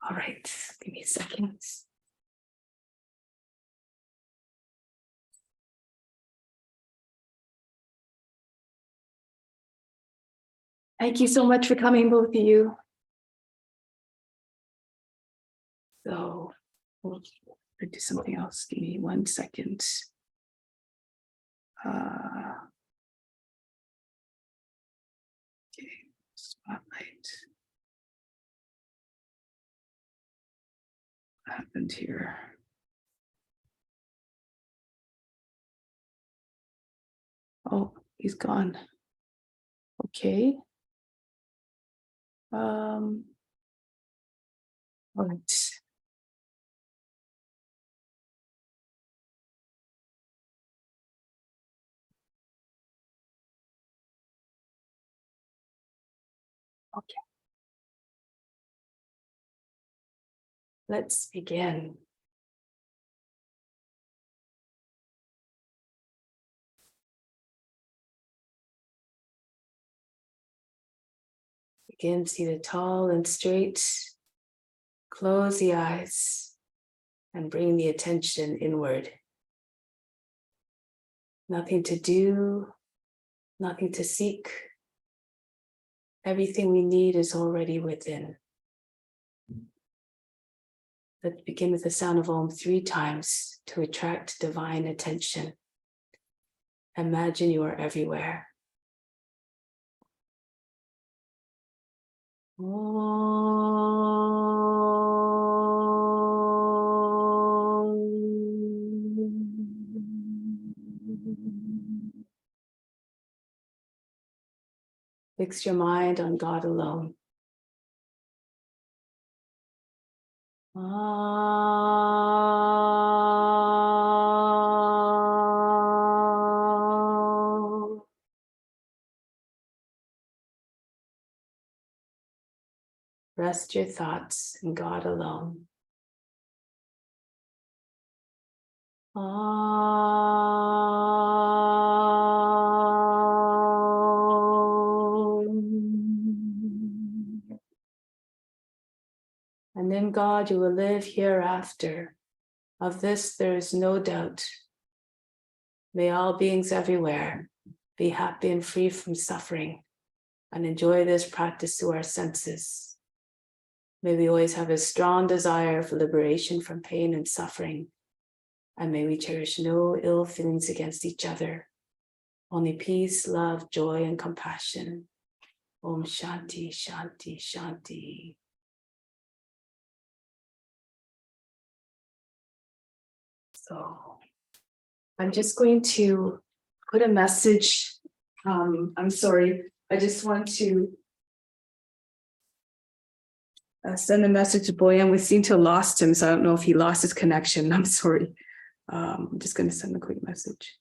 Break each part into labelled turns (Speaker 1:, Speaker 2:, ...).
Speaker 1: All right, give me a second. Thank you so much for coming, both of you. So we'll do something else. Give me 1 second. Okay, spotlight. What happened here? Oh, he's gone. Okay. All right. Okay. Let's begin. Begin seated tall and straight. Close the eyes and bring the attention inward. Nothing to do, nothing to seek. Everything we need is already within. Let's begin with the sound of Om 3 times to attract divine attention. Imagine you are everywhere. Fix your mind on God alone. Rest your thoughts in God alone. And in God you will live hereafter. Of this there is no doubt. May all beings everywhere be happy and free from suffering and enjoy this practice through our senses. May we always have a strong desire for liberation from pain and suffering. And may we cherish no ill feelings against each other. Only peace, love, joy, and compassion. Om Shanti, Shanti, Shanti. So I'm just going to put a message. I'm sorry. I just want to send a message to Boyan. We seem to have lost him, so I don't know if he lost his connection. I'm sorry. I'm just going to send a quick message.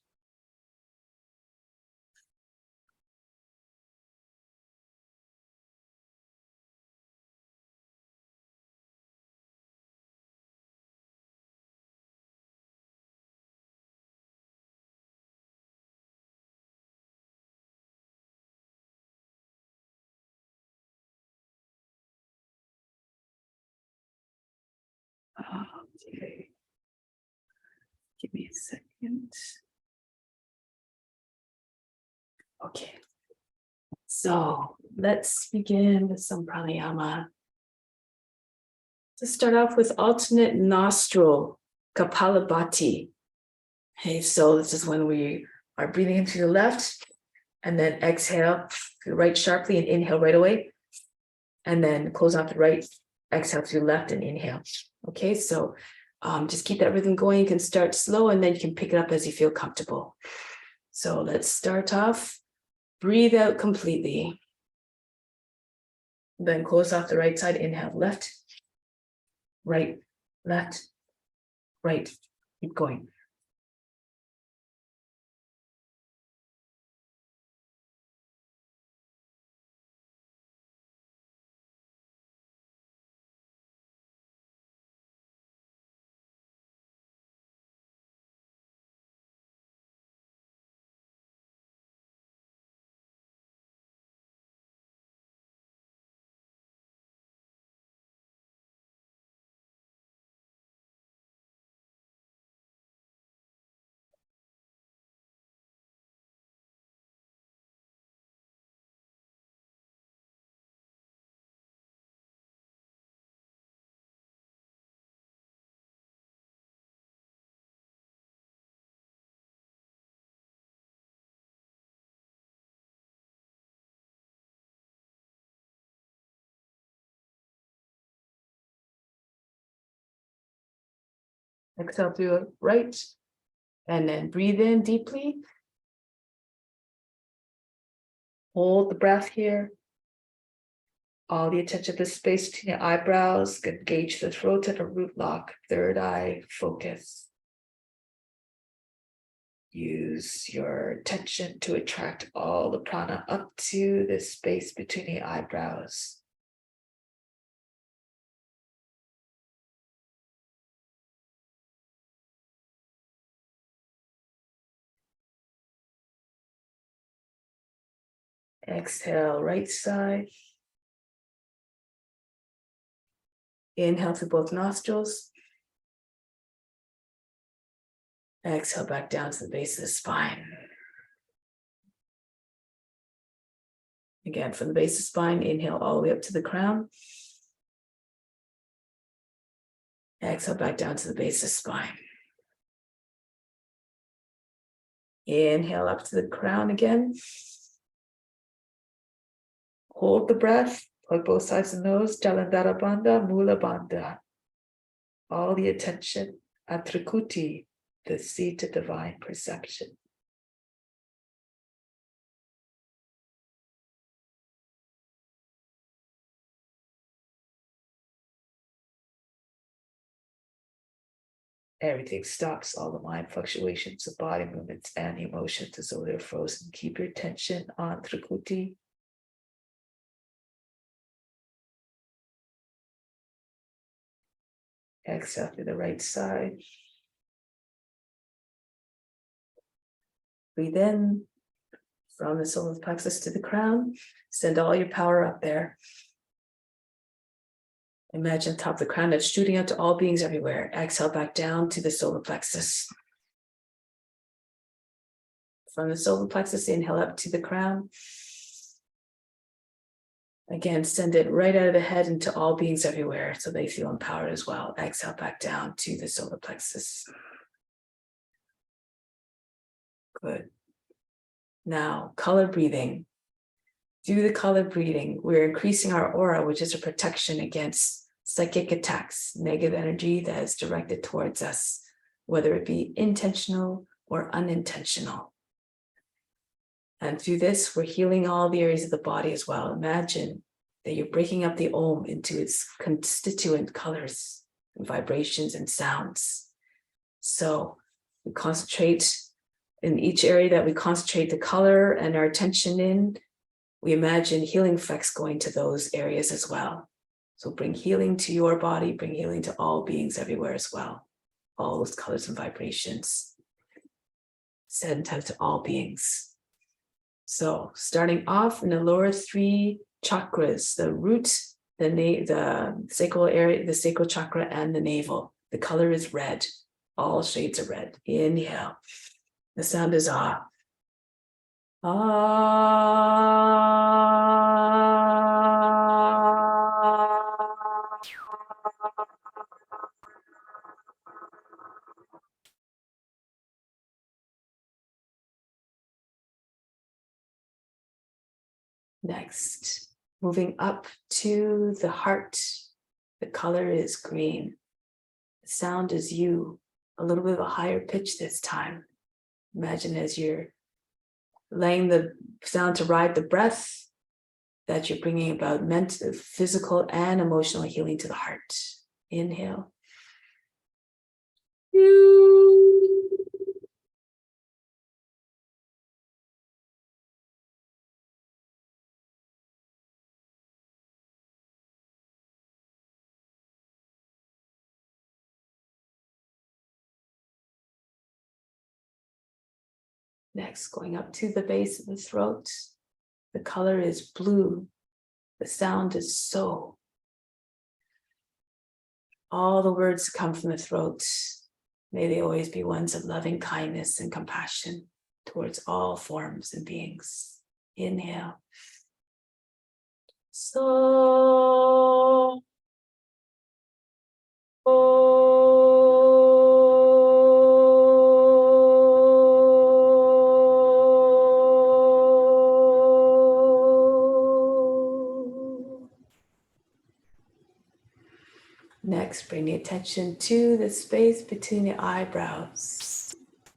Speaker 1: Okay. Give me a second. Okay. So let's begin with some pranayama. To start off with alternate nostril, Kapalabhati. Okay, so this is when we are breathing into the left and then exhale to the right sharply and inhale right away. And then close out the right, exhale to the left and inhale. Okay, so just keep that rhythm going. You can start slow and then you can pick it up as you feel comfortable. So let's start off. Breathe out completely. Then close off the right side, inhale, left, right, left, right. Keep going. Exhale through the right, and then breathe in deeply. Hold the breath here. All the attention to the space between your eyebrows. Engage the throat at a root lock. Third eye focus. Use your attention to attract all the prana up to the space between the eyebrows. Exhale, right side. Inhale through both nostrils. Exhale back down to the base of the spine. Again, from the base of the spine, inhale all the way up to the crown. Exhale back down to the base of the spine. Inhale up to the crown again. Hold the breath. Plug both sides of the nose. Jalandhara Bandha, Mula Bandha. All the attention at Trikuti, the seat of divine perception. Everything stops, all the mind fluctuations, the body movements, and emotions as though they're frozen. Keep your attention on Trikuti. Exhale to the right side. Breathe in from the solar plexus to the crown. Send all your power up there. Imagine top of the crown that's shooting out to all beings everywhere. Exhale back down to the solar plexus. From the solar plexus, inhale up to the crown. Again, send it right out of the head into all beings everywhere so they feel empowered as well. Exhale back down to the solar plexus. Good. Now, color breathing. Through the color breathing, we're increasing our aura, which is a protection against psychic attacks, negative energy that is directed towards us, whether it be intentional or unintentional. And through this, we're healing all the areas of the body as well. Imagine that you're breaking up the Om into its constituent colors and vibrations and sounds. So we concentrate in each area that we concentrate the color and our attention in. We imagine healing effects going to those areas as well. So bring healing to your body, bring healing to all beings everywhere as well. All those colors and vibrations. Send out to all beings. So starting off in the lower three chakras, the root, the sacral area, the sacral chakra, and the navel. The color is red. All shades of red. Inhale. The sound is ah. Next, moving up to the heart. The color is green. The sound is you, a little bit of a higher pitch this time. Imagine as you're laying the sound to ride the breath, that you're bringing about mental, physical, and emotional healing to the heart. Inhale. Next, going up to the base of the throat. The color is blue. The sound is so. All the words come from the throat. May they always be ones of loving kindness and compassion towards all forms and beings. Inhale. So. Next, bring the attention to the space between the eyebrows.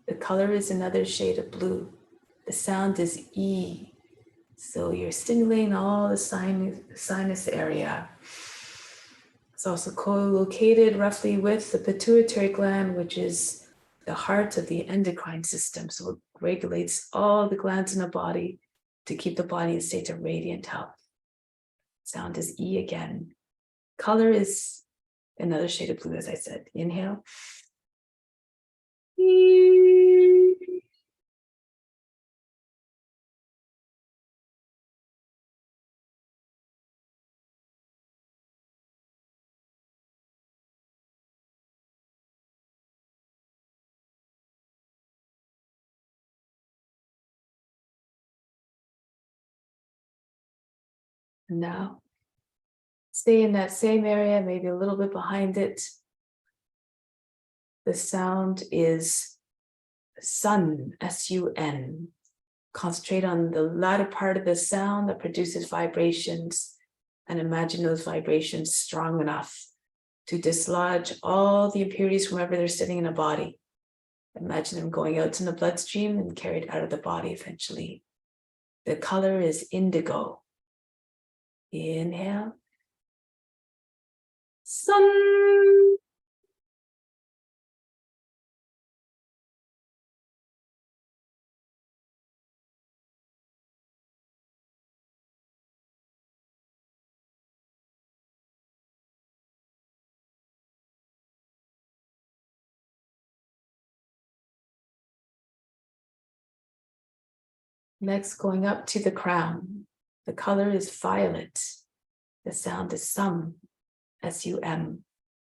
Speaker 1: The color is another shade of blue. The sound is E. So you're stimulating all the sinus area. It's also co-located roughly with the pituitary gland, which is the heart of the endocrine system. So it regulates all the glands in the body to keep the body in a state of radiant health. Sound is E again. Color is another shade of blue, as I said. Inhale. Now, stay in that same area, maybe a little bit behind it. The sound is sun, S-U-N. Concentrate on the latter part of the sound that produces vibrations and imagine those vibrations strong enough to dislodge all the impurities from wherever they're sitting in the body. Imagine them going out in the bloodstream and carried out of the body eventually. The color is indigo. Inhale. Sun. Next, going up to the crown. The color is violet. The sound is sum, S-U-M.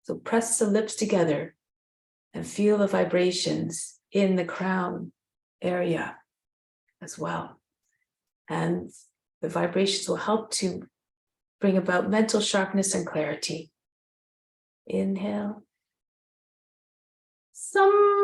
Speaker 1: So press the lips together and feel the vibrations in the crown area as well. And the vibrations will help to bring about mental sharpness and clarity. Inhale. Sum.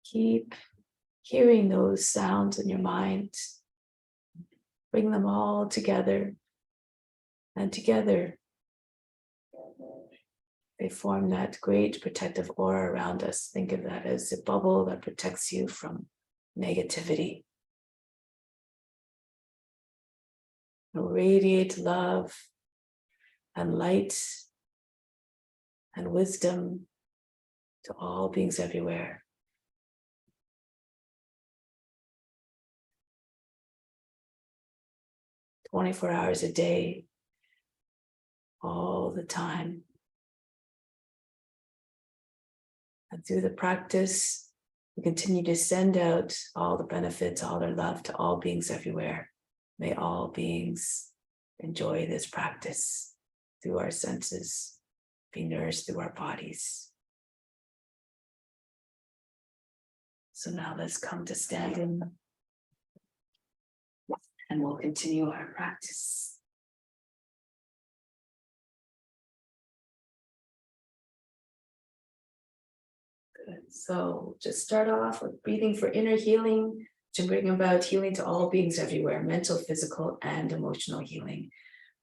Speaker 1: Keep hearing those sounds in your mind. Bring them all together. And together, they form that great protective aura around us. Think of that as a bubble that protects you from negativity. Radiate love and light and wisdom to all beings everywhere. "24 hours a day, all the time." And through the practice, we continue to send out all the benefits, all their love to all beings everywhere. May all beings enjoy this practice through our senses, be nourished through our bodies. So now let's come to standing, and we'll continue our practice. Good. So just start off with breathing for inner healing to bring about healing to all beings everywhere, mental, physical, and emotional healing.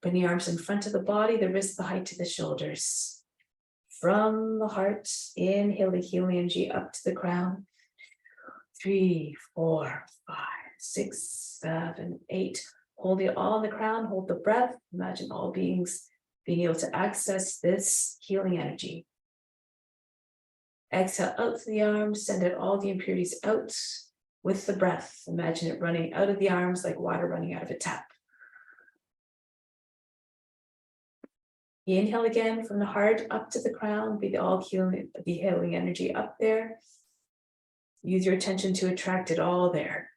Speaker 1: Bring the arms in front of the body, the wrists the height to the shoulders. From the heart, inhale the healing energy up to the crown. 3, 4, 5, 6, 7, 8. Hold it all on the crown, hold the breath. Imagine all beings being able to access this healing energy. Exhale out through the arms, send out all the impurities out with the breath. Imagine it running out of the arms like water running out of a tap. Inhale again from the heart up to the crown, be the healing energy up there. Use your attention to attract it all there.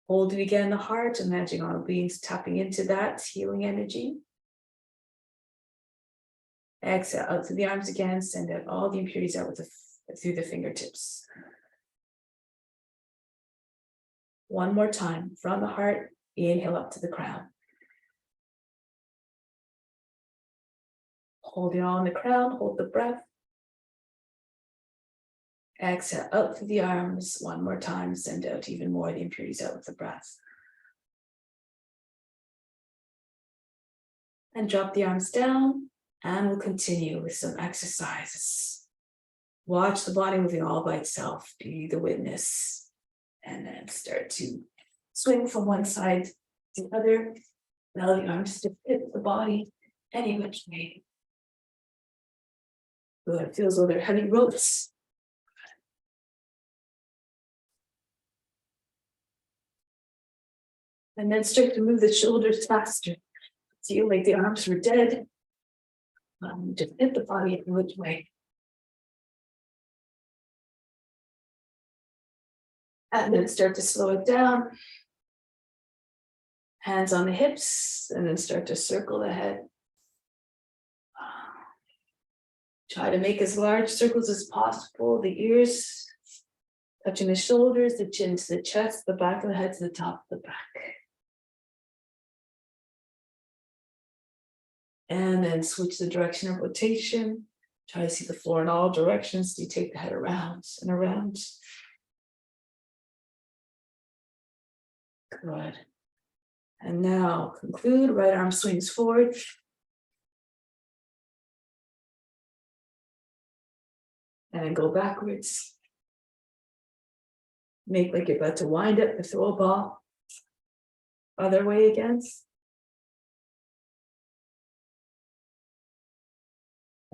Speaker 1: Hold it again in the heart, imagine all beings tapping into that healing energy. Exhale out through the arms again, send out all the impurities out through the fingertips. One more time from the heart, inhale up to the crown. Hold it on the crown, hold the breath. Exhale out through the arms. One more time, send out even more of the impurities out with the breath. And drop the arms down, and we'll continue with some exercises. Watch the body moving all by itself, be the witness, and then start to swing from one side to the other. Allow the arms to fit the body any which way. Good, it feels like they're heavy ropes. And then start to move the shoulders faster. Feel like the arms were dead. Just hit the body in which way. And then start to slow it down. Hands on the hips, and then start to circle the head. Try to make as large circles as possible. The ears touching the shoulders, the chin to the chest, the back of the head to the top of the back. And then switch the direction of rotation. Try to see the floor in all directions. You take the head around and around. Good. And now conclude, right arm swings forward. And then go backwards. Make like you're about to wind up the throw ball. Other way again.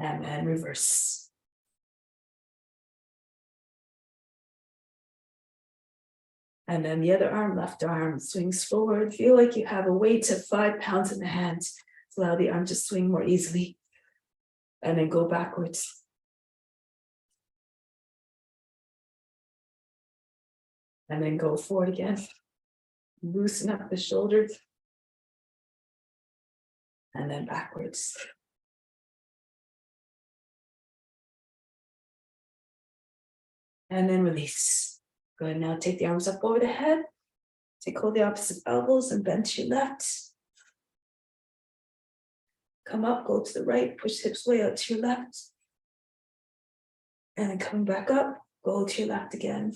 Speaker 1: And then reverse. And then the other arm, left arm, swings forward. Feel like you have a weight of 5 pounds in the hand. Allow the arm to swing more easily. And then go backwards. And then go forward again. Loosen up the shoulders. And then backwards. And then release. Good, now take the arms up over the head. Hold the opposite elbows and bend to your left. Come up, go to the right, push hips way out to your left. And then coming back up, go to your left again.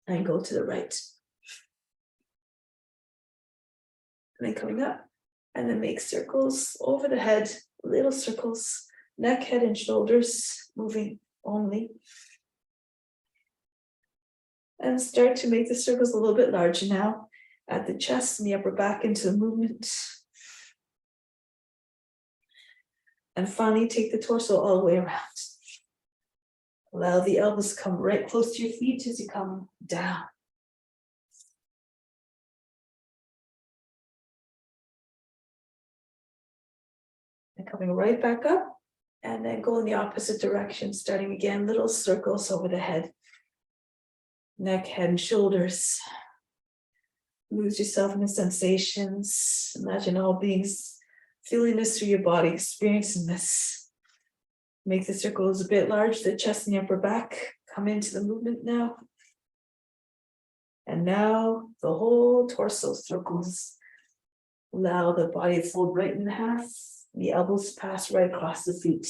Speaker 1: And go to the right. And then coming up, and then make circles over the head, little circles, neck, head, and shoulders moving only. And start to make the circles a little bit larger now. Add the chest and the upper back into the movement. And finally, take the torso all the way around. Allow the elbows to come right close to your feet as you come down. And coming right back up, and then go in the opposite direction, starting again, little circles over the head. Neck, head, and shoulders. Lose yourself in the sensations. Imagine all beings feeling this through your body, experiencing this. Make the circles a bit large, the chest and the upper back. Come into the movement now. And now the whole torso circles. Allow the body to fold right in half. The elbows pass right across the feet.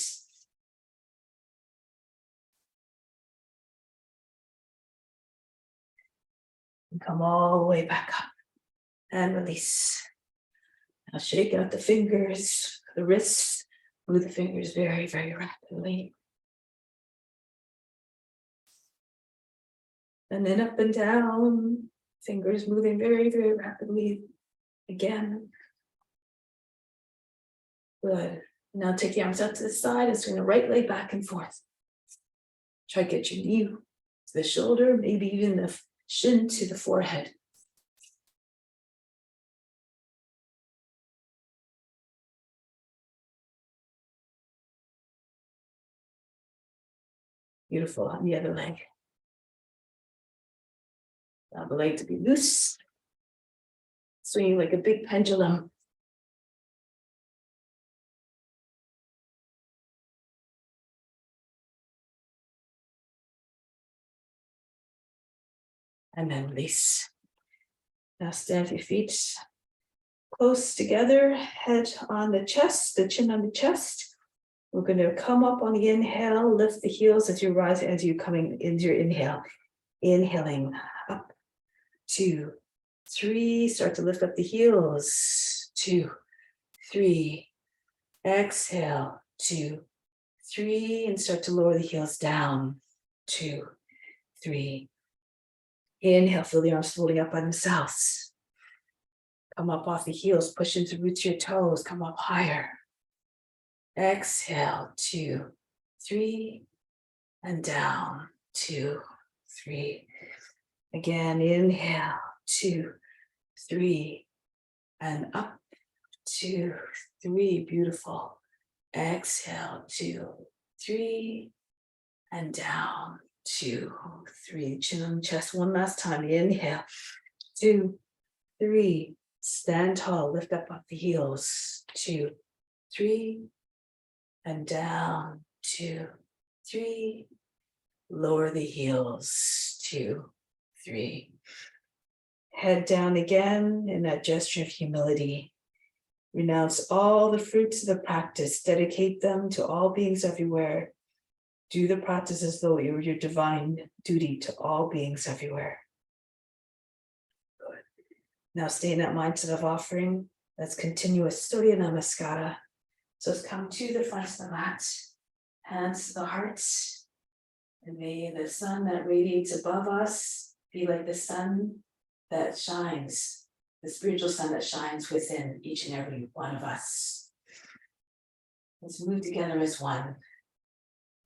Speaker 1: And come all the way back up. And release. Now shake out the fingers, the wrists. Move the fingers very, very rapidly. And then up and down. Fingers moving very, very rapidly. Again. Good. Now take the arms out to the side and swing the right leg back and forth. Try to get your knee to the shoulder, maybe even the shin to the forehead. Beautiful on the other leg. Allow the leg to be loose. Swinging like a big pendulum. and then release. Now stand your feet close together, head on the chest, the chin on the chest. We're going to come up on the inhale, lift the heels as you rise, as you coming into your inhale. Inhaling up, 2, 3, start to lift up the heels, 2, 3, exhale, 2, 3, and start to lower the heels down, 2, 3. Inhale, feel the arms floating up by themselves. Come up off the heels, push into the roots of your toes, come up higher. Exhale, 2, 3, and down, 2, 3. Again, inhale, 2, 3, and up, 2, 3, beautiful. Exhale, 2, 3, and down, 2, 3. Chin on the chest one last time. Inhale, 2, 3. Stand tall, lift up off the heels. 2, 3, and down, 2, 3. Lower the heels, 2, 3. Head down again in that gesture of humility. Renounce all the fruits of the practice. Dedicate them to all beings everywhere. Do the practice as though it were your divine duty to all beings everywhere. Good. Now stay in that mindset of offering. Let's continue with Surya Namaskara. So let's come to the front of the mat. Hands to the heart. And may the sun that radiates above us be like the sun that shines, the spiritual sun that shines within each and every one of us. Let's move together as one.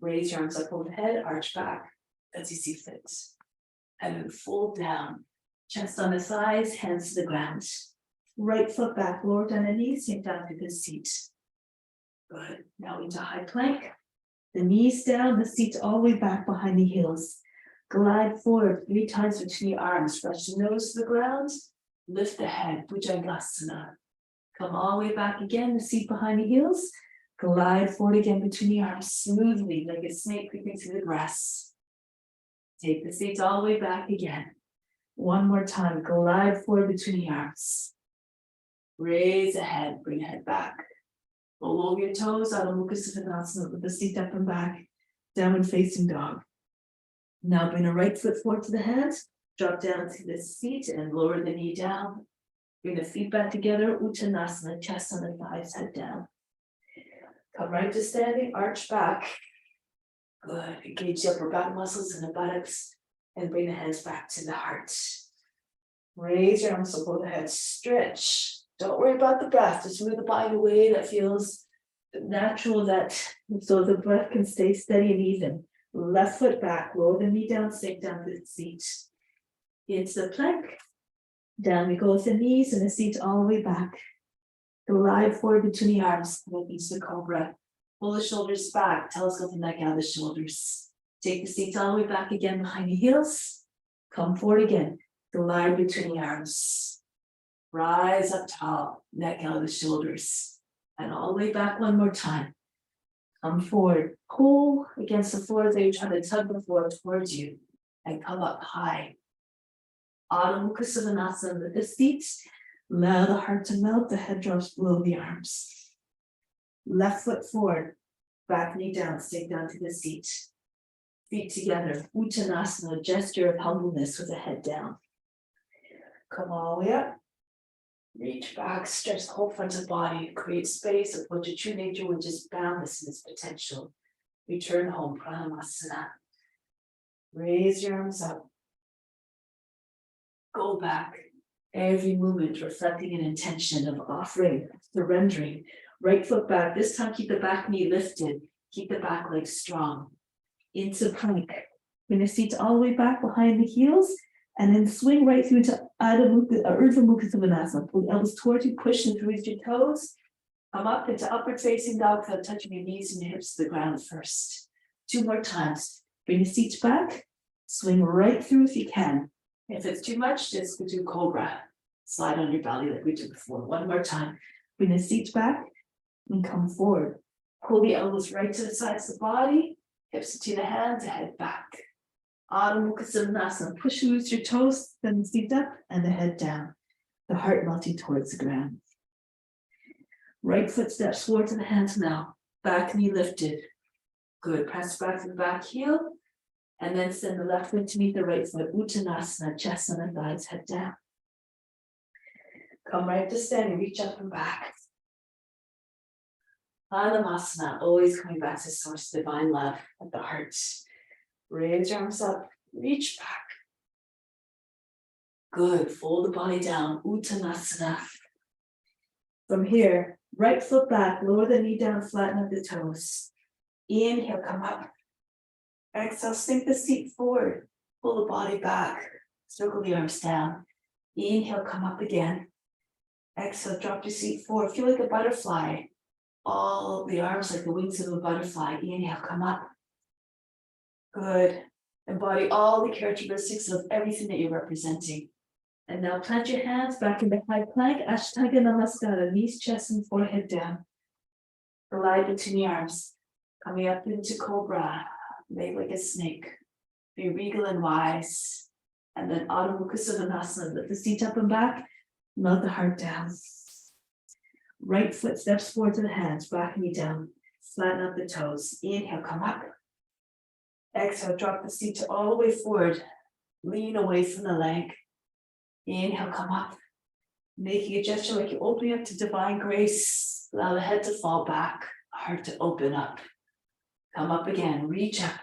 Speaker 1: Raise your arms up overhead, arch back as you see fit. And then fold down, chest on the thighs, hands to the ground. Right foot back, lower down the knees, sink down to the seat. Good. Now into high plank. The knees down, the seat all the way back behind the heels. Glide forward 3 times between the arms. Brush the nose to the ground. Lift the head, Bhujangasana. Come all the way back again, the seat behind the heels. Glide forward again between the arms, smoothly, like a snake creeping through the grass. Take the seat all the way back again. One more time, glide forward between the arms. Raise the head, bring the head back. Roll over your toes, Adho Mukha Svanasana with the seat up and back, downward facing dog. Now bring the right foot forward to the hands, drop down to the seat and lower the knee down. Bring the feet back together, Uttanasana, chest on the thighs, head down. Come right to standing, arch back. Good. Engage the upper back muscles and the buttocks and bring the hands back to the heart. Raise your arms above the head, stretch. Don't worry about the breath, just move the body in a way that feels natural, so the breath can stay steady and even. Left foot back, lower the knee down, sink down to the seat. Into the plank. Down we go with the knees and the seat all the way back. Glide forward between the arms, and into the cobra. Pull the shoulders back, telescope the neck out of the shoulders. Take the seat all the way back again behind the heels. Come forward again. Glide between the arms. Rise up tall, neck out of the shoulders. And all the way back one more time. Come forward, pull against the floor as you try to tug the floor towards you. And come up high. Adho Mukha Svanasana with the seat. Allow the heart to melt, the head drops below the arms. Left foot forward, back knee down, sink down to the seat. Feet together, Uttanasana, gesture of humbleness with the head down. Come all the way up. Reach back, stretch the whole front of the body, create space of what your true nature, which is boundless in its potential. Return home, Pranamasana. Raise your arms up. Go back. Every movement reflecting an intention of offering, surrendering. Right foot back. This time keep the back knee lifted. Keep the back leg strong. Into plank. Bring the seat all the way back behind the heels. And then swing right through to Urdhva Mukha Svanasana. Pull the elbows towards you, push and release your toes. Come up into upward facing dog without touching your knees and your hips to the ground first. 2 more times. Bring the seat back. Swing right through if you can. If it's too much, just do cobra. Slide on your belly like we did before. 1 more time. Bring the seat back and come forward. Pull the elbows right to the sides of the body. Hips to the hands, head back. Adho Mukha Svanasana. Push and loose your toes, then the feet up and the head down. The heart melting towards the ground. Right foot steps forward to the hands now. Back knee lifted. Good. Press back to the back heel. And then send the left foot to meet the right foot. Uttanasana, chest on the thighs, head down. Come right to standing, reach up and back. Anamasana, always coming back to source divine love at the heart. Raise your arms up, reach back. Good, fold the body down, Uttanasana. From here, right foot back, lower the knee down, flatten up the toes. Inhale, come up. Exhale, sink the seat forward, pull the body back, circle the arms down. Inhale, come up again. Exhale, drop your seat forward, feel like a butterfly. All the arms like the wings of a butterfly. Inhale, come up. Good. Embody all the characteristics of everything that you're representing. And now plant your hands back in the high plank, Ashtanga Namaskara, knees, chest, and forehead down. Glide between the arms, coming up into Cobra, made like a snake. Be regal and wise. And then Adho Mukha Svanasana, lift the seat up and back, melt the heart down. Right foot steps forward to the hands, back knee down, flatten up the toes. Inhale, come up. Exhale, drop the seat all the way forward, lean away from the leg. Inhale, come up. Making a gesture like you're opening up to divine grace. Allow the head to fall back, heart to open up. Come up again, reach up.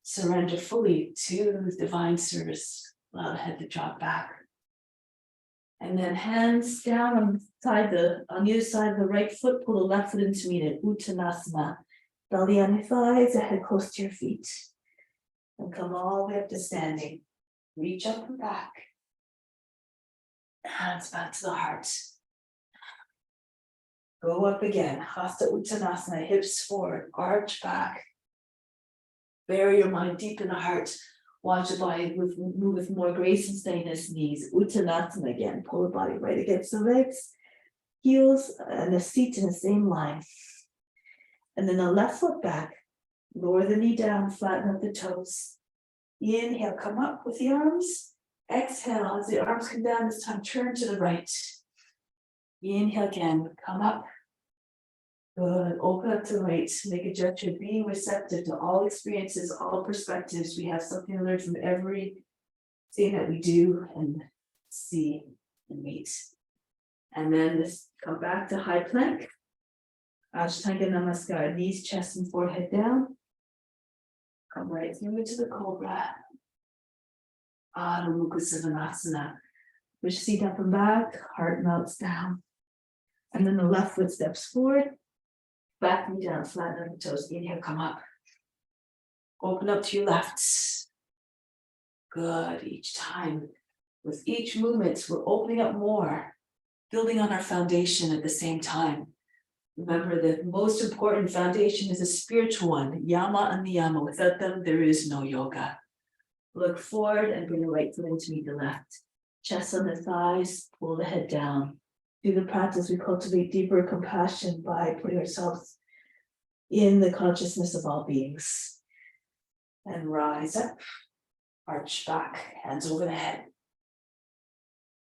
Speaker 1: Surrender fully to divine service. Allow the head to drop back. And then hands down on either side of the right foot, pull the left foot into meet it. Uttanasana. Belly on your thighs, the head close to your feet. And come all the way up to standing. Reach up and back. Hands back to the heart. Go up again. Hasta Uttanasana, hips forward, arch back. Bury your mind deep in the heart. Watch the body move with more grace and steadiness. Knees. Uttanasana again. Pull the body right against the legs. Heels and the seat in the same line. And then the left foot back. Lower the knee down. Flatten up the toes. Inhale. Come up with the arms. Exhale. As the arms come down, this time turn to the right. Inhale again. Come up. Good. Open up to the right. Make a gesture. Being receptive to all experiences, all perspectives. We have something to learn from everything that we do and see and meet. And then this, come back to high plank. Ashtanga Namaskara. Knees, chest, and forehead down. Come right through into the Cobra. Adho Mukha Svanasana. Push seat up and back. Heart melts down. And then the left foot steps forward. Back knee down, flatten on the toes. Inhale, come up. Open up to your left. Good. Each time. With each movement, we're opening up more. Building on our foundation at the same time. Remember, the most important foundation is a spiritual one. Yama and niyama. Without them, there is no yoga. Look forward and bring the right foot in to meet the left. Chest on the thighs, pull the head down. Through the practice, we cultivate deeper compassion by putting ourselves in the consciousness of all beings. And rise up, arch back, hands over the head.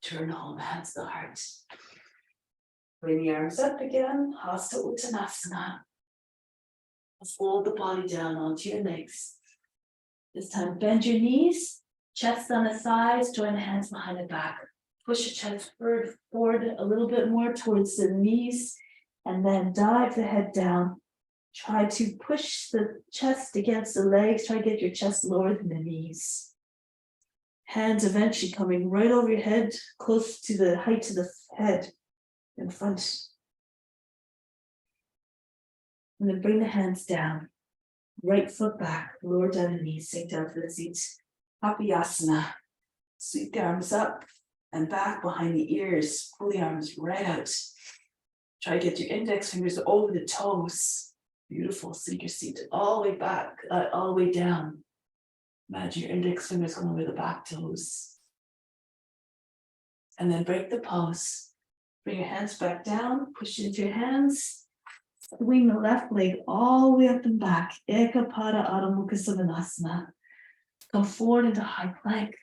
Speaker 1: Turn home, hands to the heart. Bring the arms up again, Hasta Uttanasana. Fold the body down onto your legs. This time, bend your knees, chest on the thighs, join the hands behind the back. Push your chest forward a little bit more towards the knees, and then dive the head down. Try to push the chest against the legs. Try to get your chest lower than the knees. Hands eventually coming right over your head, close to the height of the head in front. And then bring the hands down. Right foot back, lower down the knees, sink down to the seat. Papayasana. Sweep the arms up and back behind the ears. Pull the arms right out. Try to get your index fingers over the toes. Beautiful. Sink your seat all the way back, all the way down. Imagine your index fingers going over the back toes. And then break the pose. Bring your hands back down, push into your hands. Swing the left leg all the way up and back. Ekapada Adho Mukha Svanasana. Come forward into high plank.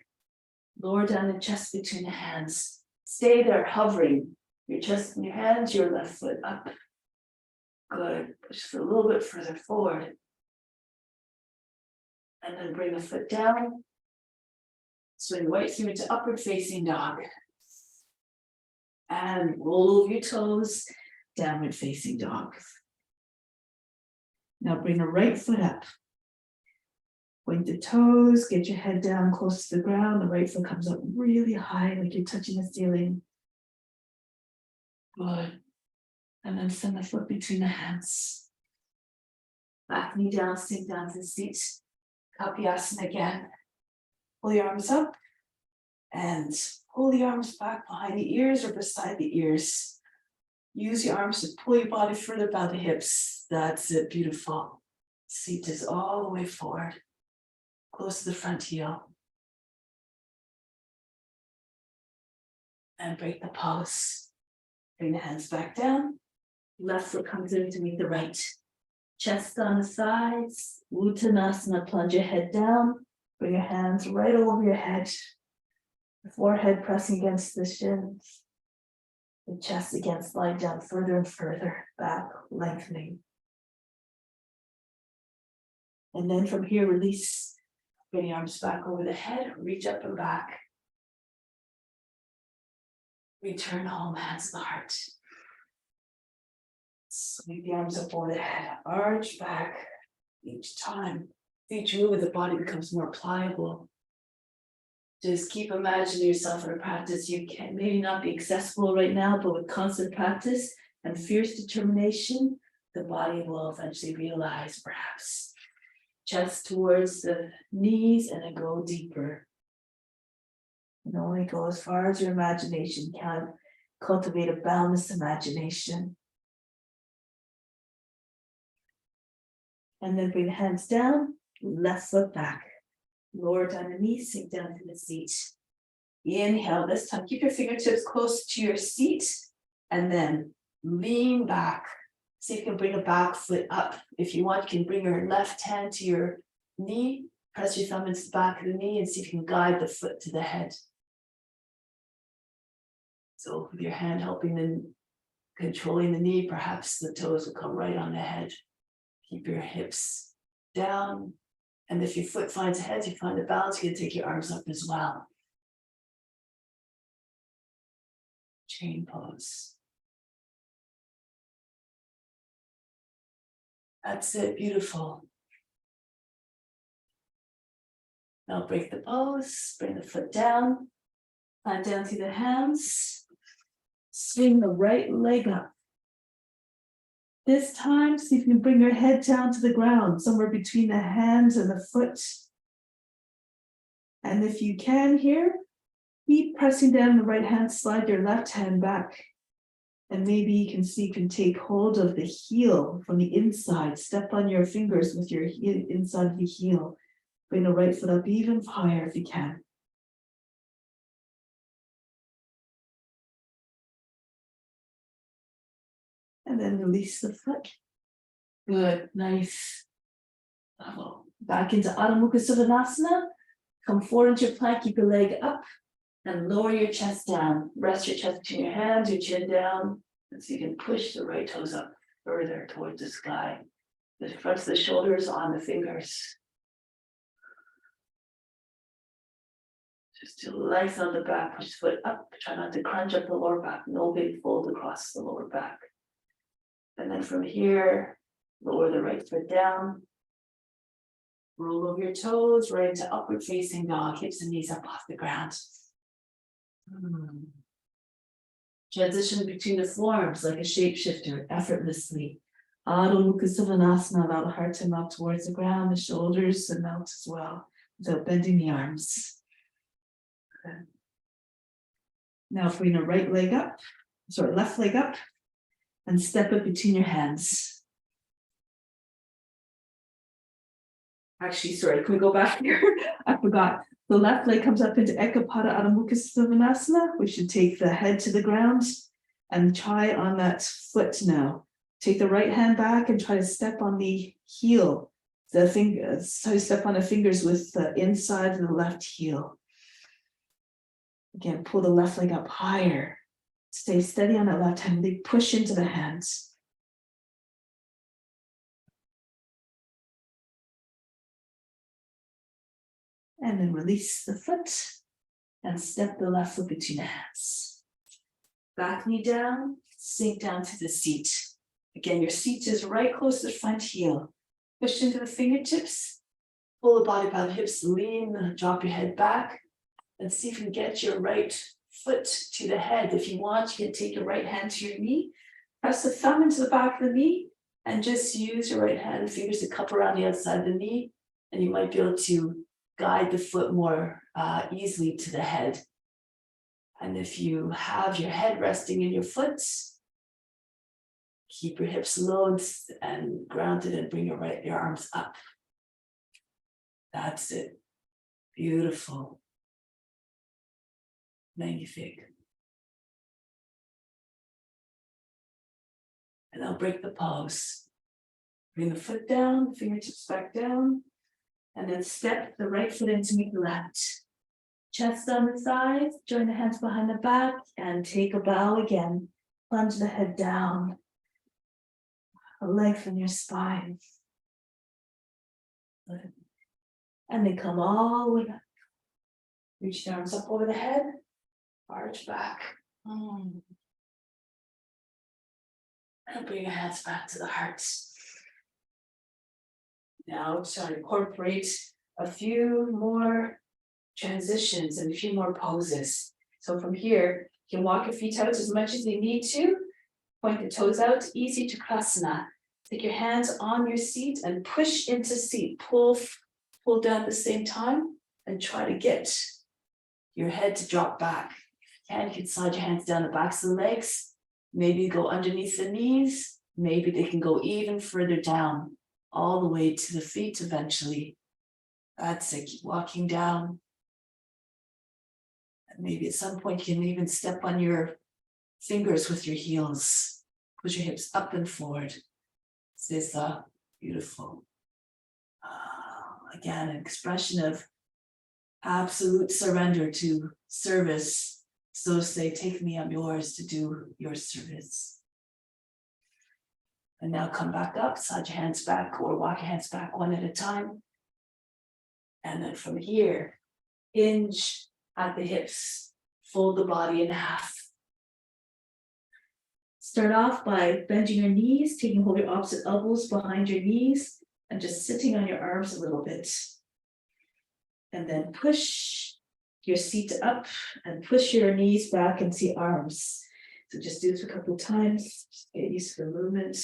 Speaker 1: Lower down the chest between the hands. Stay there, hovering. Your chest in your hands, your left foot up. Good. Push it a little bit further forward. And then bring the foot down. Swing right through into upward facing dog. And roll over your toes, downward facing dog. Now bring the right foot up. Point the toes, get your head down close to the ground. The right foot comes up really high, like you're touching the ceiling. Good. And then send the foot between the hands. Back knee down, sink down to the seat. Kapyasana again. Pull your arms up and pull the arms back behind the ears or beside the ears. Use your arms to pull your body further by the hips. That's it, beautiful. Seat is all the way forward, close to the front heel. And break the pulse. Bring the hands back down. Left foot comes in to meet the right. Chest on the sides. Uttanasana, plunge your head down. Bring your hands right over your head. The forehead pressing against the shins. The chest again, slide down further and further, back, lengthening. And then from here, release. Bring your arms back over the head, reach up and back. Return home, hands to the heart. Sweep the arms up over the head, arch back. Each time, each move of the body becomes more pliable. Just keep imagining yourself in a practice you can maybe not be accessible right now, but with constant practice and fierce determination, the body will eventually realize perhaps. Chest towards the knees and then go deeper. And only go as far as your imagination can. Cultivate a boundless imagination. And then bring the hands down, left foot back. Lower down the knees, sink down to the seat. Inhale, this time keep your fingertips close to your seat and then lean back. See if you can bring a back foot up. If you want, you can bring your left hand to your knee, press your thumb into the back of the knee and see if you can guide the foot to the head. So with your hand helping in controlling the knee, perhaps the toes will come right on the head. Keep your hips down. And if your foot finds a head, you find the balance, you can take your arms up as well. Chain pose. That's it, beautiful. Now break the pose, bring the foot down, plant down through the hands, swing the right leg up. This time, see if you can bring your head down to the ground, somewhere between the hands and the foot. And if you can here, keep pressing down the right hand, slide your left hand back. And maybe you can see you can take hold of the heel from the inside. Step on your fingers with your heel, inside of the heel. Bring the right foot up even higher if you can. And then release the foot. Good, nice. Back into Adho Mukha Savasana. Come forward into your plank, keep your leg up and lower your chest down. Rest your chest between your hands, your chin down. And so you can push the right toes up further towards the sky. The front of the shoulders on the fingers. Just to lengthen on the back, push the foot up. Try not to crunch up the lower back. No big fold across the lower back. And then from here, lower the right foot down. Roll over your toes, right into upward facing dog, hips and knees up off the ground. Transition between the forms like a shapeshifter, effortlessly. Adho Mukha Savasana, allow the heart to melt towards the ground, the shoulders to melt as well, without bending the arms. Okay. Now bring the left leg up, and step it between your hands. Actually, sorry, can we go back here? I forgot. The left leg comes up into Ekapada Adho Mukha Savasana. We should take the head to the ground and try on that foot now. Take the right hand back and try to step on the heel the fingers, so step on the fingers with the inside of the left heel. Again, pull the left leg up higher. Stay steady on that left hand, they push into the hands. And then release the foot and step the left foot between the hands. Back knee down, sink down to the seat. Again, your seat is right close to the front heel. Push into the fingertips, pull the body by the hips, lean, drop your head back, and see if you can get your right foot to the head. If you want, you can take your right hand to your knee, press the thumb into the back of the knee, and just use your right hand and fingers to cup around the outside of the knee, and you might be able to guide the foot more easily to the head. And if you have your head resting in your foot, keep your hips low and grounded and bring your arms up. That's it. Beautiful. Magnifique. And I'll break the pose. Bring the foot down, fingertips back down, and then step the right foot in to meet the left. Chest on the sides, join the hands behind the back, and take a bow again. Plunge the head down. Lengthen your spine. And then come all the way up. Reach the arms up over the head, arch back. And bring your hands back to the heart. Now try to incorporate a few more transitions and a few more poses. So from here, you can walk your feet out as much as you need to. Point the toes out, easy Chakrasana. Take your hands on your seat and push into seat. Pull down at the same time and try to get your head to drop back. If you can slide your hands down the backs of the legs. Maybe go underneath the knees. Maybe they can go even further down, all the way to the feet eventually. That's it, keep walking down. And maybe at some point you can even step on your fingers with your heels. Push your hips up and forward. This is beautiful. Again, an expression of absolute surrender to service. So say, take me, I'm yours to do your service. And now come back up, slide your hands back or walk your hands back one at a time. And then from here, hinge at the hips, fold the body in half. Start off by bending your knees, taking hold of your opposite elbows behind your knees, and just sitting on your arms a little bit. And then push your seat up and push your knees back and see arms. So just do this a couple of times, just get used to the movement.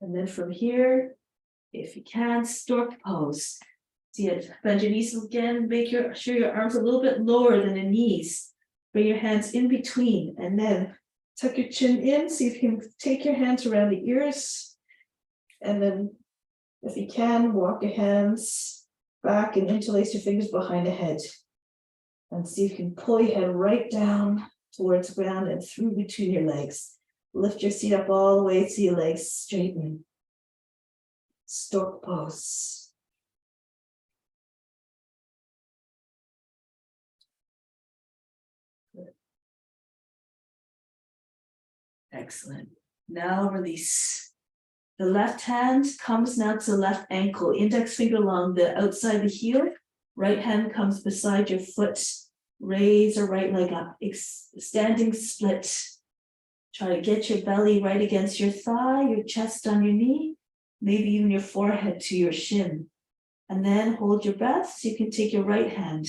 Speaker 1: And then from here, if you can, stork pose. See it, bend your knees again, make sure your arms a little bit lower than the knees. Bring your hands in between and then tuck your chin in. See if you can take your hands around the ears. And then if you can, walk your hands back and interlace your fingers behind the head. And see if you can pull your head right down towards the ground and through between your legs. Lift your seat up all the way to your legs straighten. Stork pose. Excellent. Now release. The left hand comes now to the left ankle, index finger along the outside of the heel. Right hand comes beside your foot. Raise your right leg up. Standing split. Try to get your belly right against your thigh, your chest on your knee, maybe even your forehead to your shin. And then hold your breath so you can take your right hand,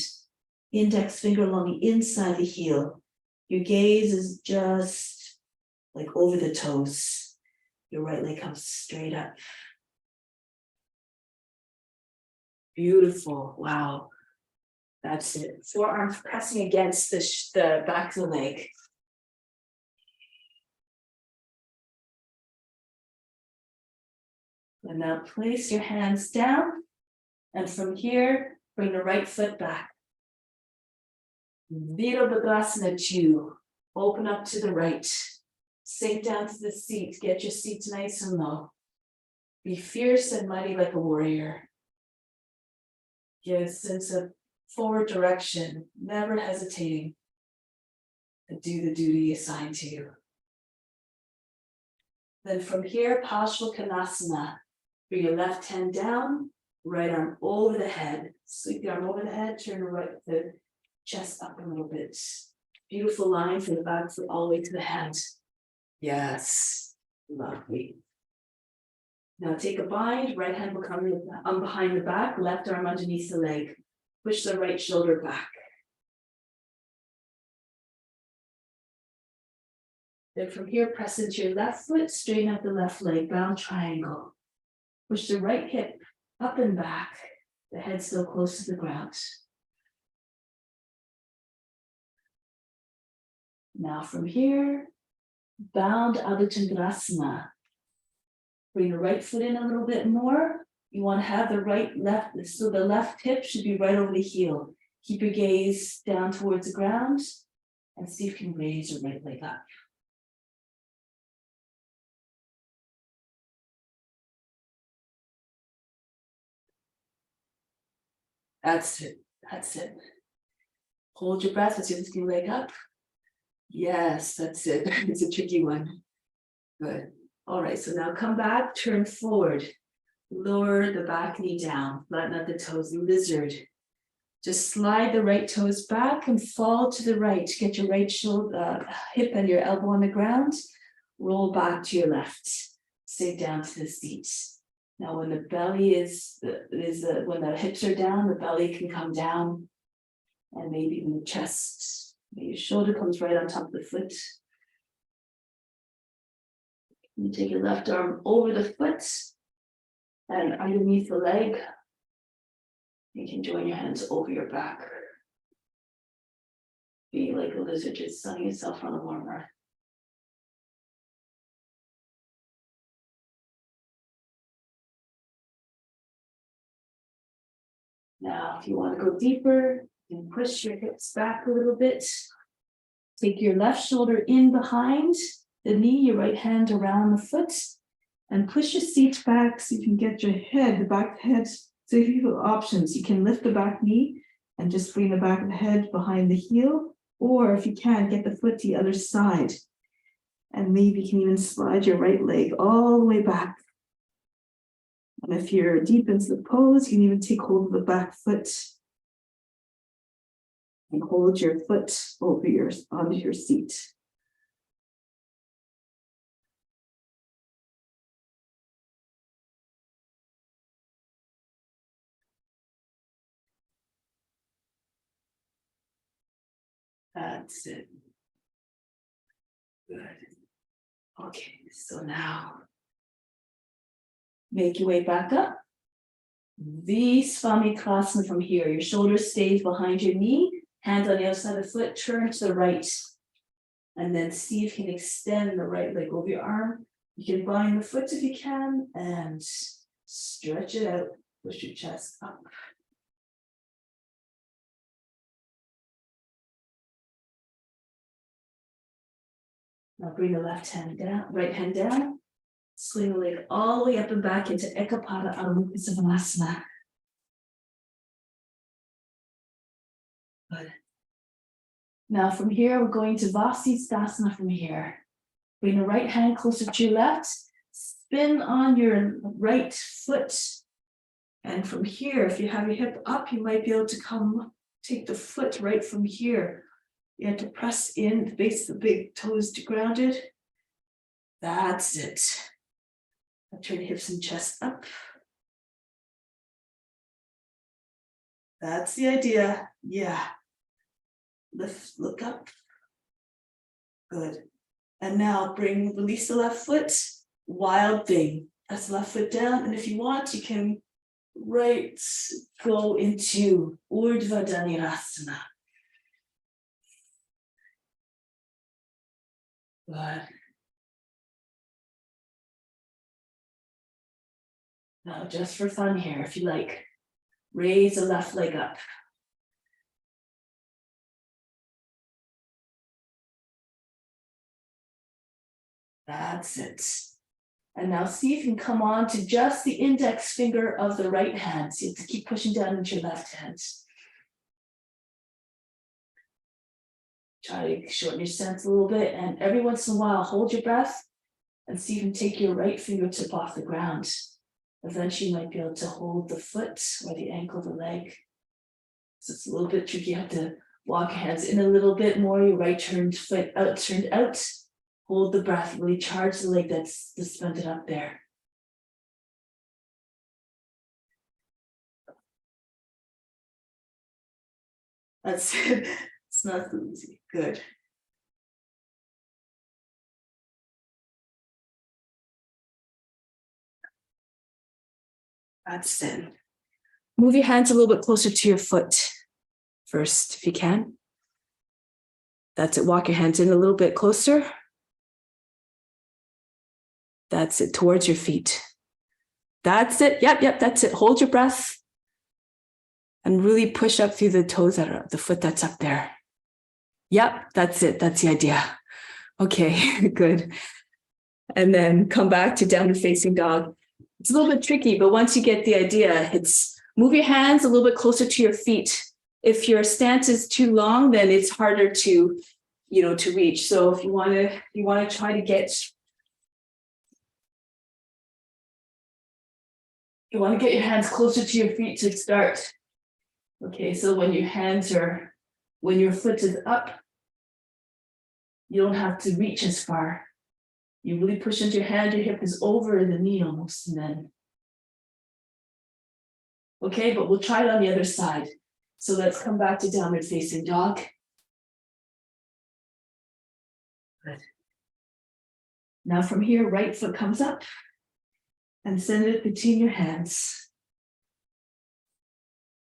Speaker 1: index finger along the inside of the heel. Your gaze is just like over the toes. Your right leg comes straight up. Beautiful. Wow. That's it. Forearms pressing against the back of the leg. And now place your hands down. And from here, bring the right foot back. Virabhadrasana 2. Open up to the right. Sink down to the seat. Get your seat nice and low. Be fierce and mighty like a warrior. Give a sense of forward direction, never hesitating to do the duty assigned to you. Then from here, Paschimottanasana. Bring your left hand down, right arm over the head. Sweep the arm over the head, turn the chest up a little bit. Beautiful line from the back foot all the way to the hand. Yes, lovely. Now take a bind, right hand will come behind the back, left arm underneath the leg. Push the right shoulder back. Then from here, press into your left foot, straighten out the left leg, bound triangle. Push the right hip up and back, the head still close to the ground. Now from here, bound Adho Chandrasana. Bring the right foot in a little bit more. You want to have the right left, so the left hip should be right over the heel. Keep your gaze down towards the ground and see if you can raise your right leg up. That's it. That's it. Hold your breath as you lift your leg up. Yes, that's it. It's a tricky one. Good. All right, so now come back, turn forward. Lower the back knee down, flatten out the toes, lizard. Just slide the right toes back and fall to the right. Get your right shoulder, hip and your elbow on the ground. Roll back to your left. Stay down to the seat. Now, when the belly when the hips are down, the belly can come down, and maybe even the chest. Maybe your shoulder comes right on top of the foot. You take your left arm over the foot and underneath the leg. You can join your hands over your back. Be like a lizard, just sunning yourself on the warm earth. Now, if you want to go deeper, you can push your hips back a little bit. Take your left shoulder in behind the knee, your right hand around the foot, and push your seat back so you can get your head, the back of the head. So if you have options, you can lift the back knee and just bring the back of the head behind the heel, or if you can, get the foot to the other side. And maybe you can even slide your right leg all the way back. And if you're deep into the pose, you can even take hold of the back foot and hold your foot over onto your seat. That's it. Good. Okay, so now make your way back up. Visvamikasana from here. Your shoulder stays behind your knee, hand on the outside of the foot, turn to the right. And then see if you can extend the right leg over your arm. You can bind the foot if you can and stretch it out. Push your chest up. Now bring the left hand down, right hand down. Swing the leg all the way up and back into Ekapada Adho Mukha. Good. Now from here, we're going to Vasisthasana from here. Bring the right hand closer to your left. Spin on your right foot. And from here, if you have your hip up, you might be able to take the foot right from here. You have to press in the base of the big toes to grounded. That's it. Now turn hips and chest up. That's the idea. Yeah. Lift, look up. Good. And now release the left foot. Wild thing. That's the left foot down. And if you want, you can go into Urdhva Dhanurasana. Good. Now, just for fun here, if you like, raise the left leg up. That's it. And now see if you can come on to just the index finger of the right hand. So you have to keep pushing down into your left hand. Try to shorten your stance a little bit, and every once in a while, hold your breath and see if you can take your right fingertip off the ground. Eventually, you might be able to hold the foot or the ankle of the leg. So it's a little bit tricky. You have to walk your hands in a little bit more. Your right foot turned out. Hold the breath, really charge the leg that's suspended up there. That's it. It's not so easy. Good. That's it. Move your hands a little bit closer to your foot first, if you can. That's it. Walk your hands in a little bit closer. That's it. Towards your feet. That's it. Yep, that's it. Hold your breath. And really push up through the toes that are the foot that's up there. Yep, that's it. That's the idea. Okay, good. And then come back to downward facing dog. It's a little bit tricky, but once you get the idea, it's move your hands a little bit closer to your feet. If your stance is too long, then it's harder to reach. So if you want to try to get, you want to get your hands closer to your feet to start. Okay, so when your foot is up, you don't have to reach as far. You really push into your hand, your hip is over the knee almost, and then. Okay, but we'll try it on the other side. So let's come back to downward facing dog. Good. Now from here, right foot comes up and send it between your hands.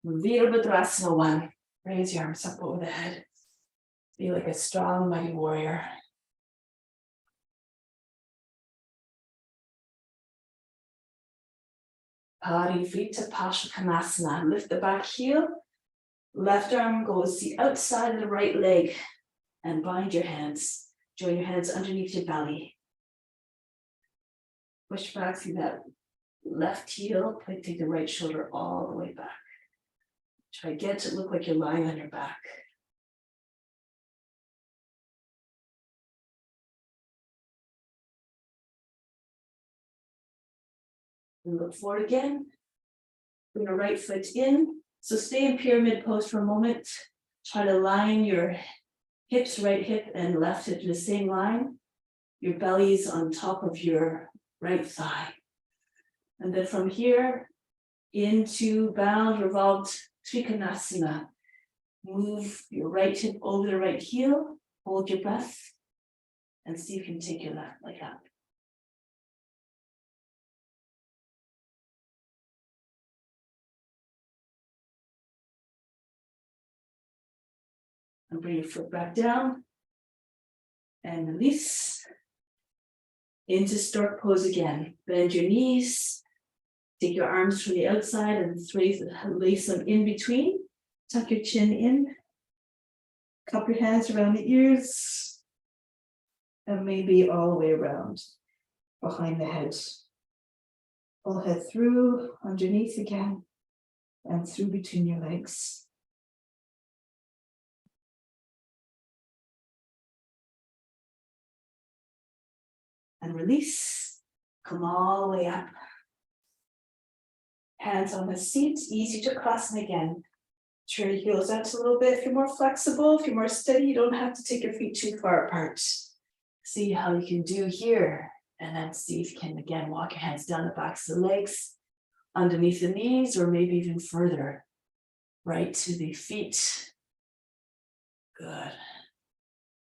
Speaker 1: Virabhadrasana 1. Raise your arms up over the head. Be like a strong, mighty warrior. Parivita Pashukanasana. Lift the back heel. Left arm goes the outside of the right leg and bind your hands. Join your hands underneath your belly. Push back through that left heel. Take the right shoulder all the way back. Try to get it look like you're lying on your back. And look forward again. Bring your right foot in. So stay in pyramid pose for a moment. Try to line your hips, right hip and left hip in the same line. Your belly's on top of your right thigh. And then from here into bound revolved Trikonasana. Move your right hip over the right heel. Hold your breath. And see if you can take your left leg up. And bring your foot back down. And release. Into stork pose again. Bend your knees. Take your arms from the outside and lace them in between. Tuck your chin in. Cup your hands around the ears. And maybe all the way around behind the head. Pull head through, underneath again, and through between your legs. And release. Come all the way up. Hands on the seat, easy to Kritasana again. Turn your heels out a little bit. If you're more flexible, if you're more steady, you don't have to take your feet too far apart. See how you can do here. And then see if you can, again, walk your hands down the backs of the legs, underneath the knees, or maybe even further, right to the feet. Good.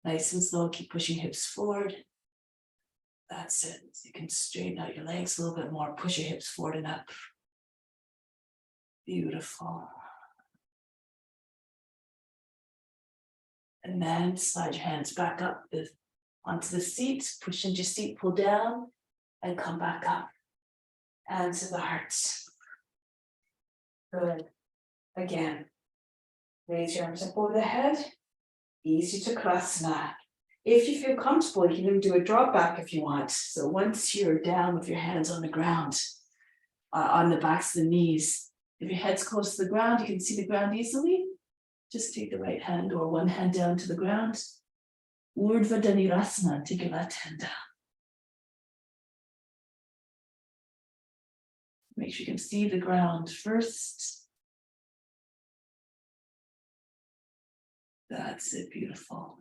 Speaker 1: Nice and slow, keep pushing hips forward. That's it. You can straighten out your legs a little bit more, push your hips forward and up. Beautiful. And then slide your hands back up onto the seat, push into your seat, pull down, and come back up. Hands to the heart. Good. Again, raise your arms up over the head. Easy to Kritasana. If you feel comfortable, you can even do a drop back if you want. So once you're down with your hands on the ground, on the backs of the knees, if your head's close to the ground, you can see the ground easily. Just take the right hand or one hand down to the ground. Urdhva Dhanurasana, take your left hand down. Make sure you can see the ground first. That's it, beautiful.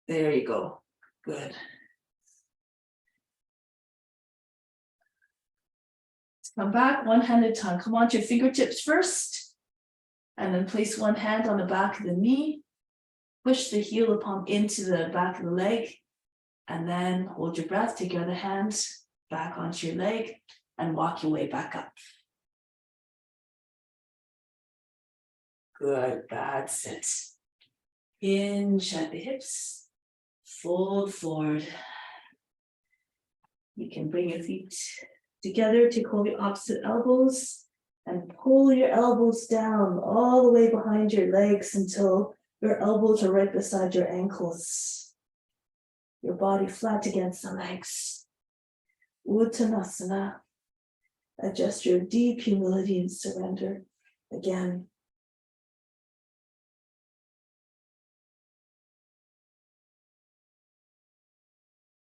Speaker 1: There you go, good. Come back, one hand at a time. Come on to your fingertips first. And then place one hand on the back of the knee. Push the heel upon into the back of the leg. And then hold your breath, take your other hand back onto your leg and walk your way back up. Good, that's it. Hinge at the hips, fold forward. You can bring your feet together, take hold of your opposite elbows and pull your elbows down all the way behind your legs until your elbows are right beside your ankles. Your body flat against the legs. Uttanasana. Adjust your deep humility and surrender again.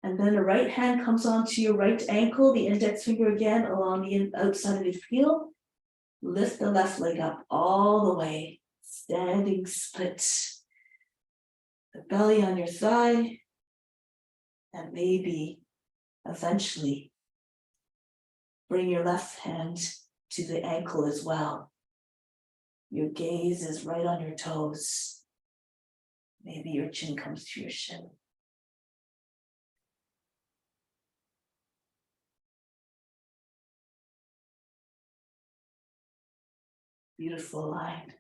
Speaker 1: And then the right hand comes onto your right ankle, the index finger again along the outside of your heel. Lift the left leg up all the way, standing split. The belly on your thigh, and maybe eventually bring your left hand to the ankle as well. Your gaze is right on your toes. Maybe your chin comes to your shin. Beautiful line.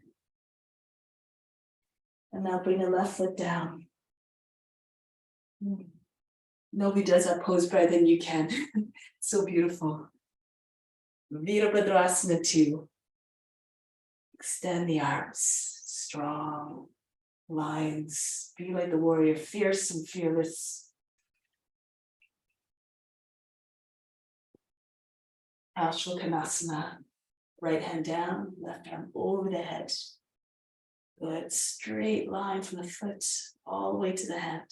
Speaker 1: And now bring the left foot down. Nobody does that pose better than you can. So beautiful. Virabhadrasana 2. Extend the arms. Strong lines. Be like the warrior, fierce and fearless. Ashwakhanasana. Right hand down, left arm over the head. Good, straight line from the foot all the way to the hand.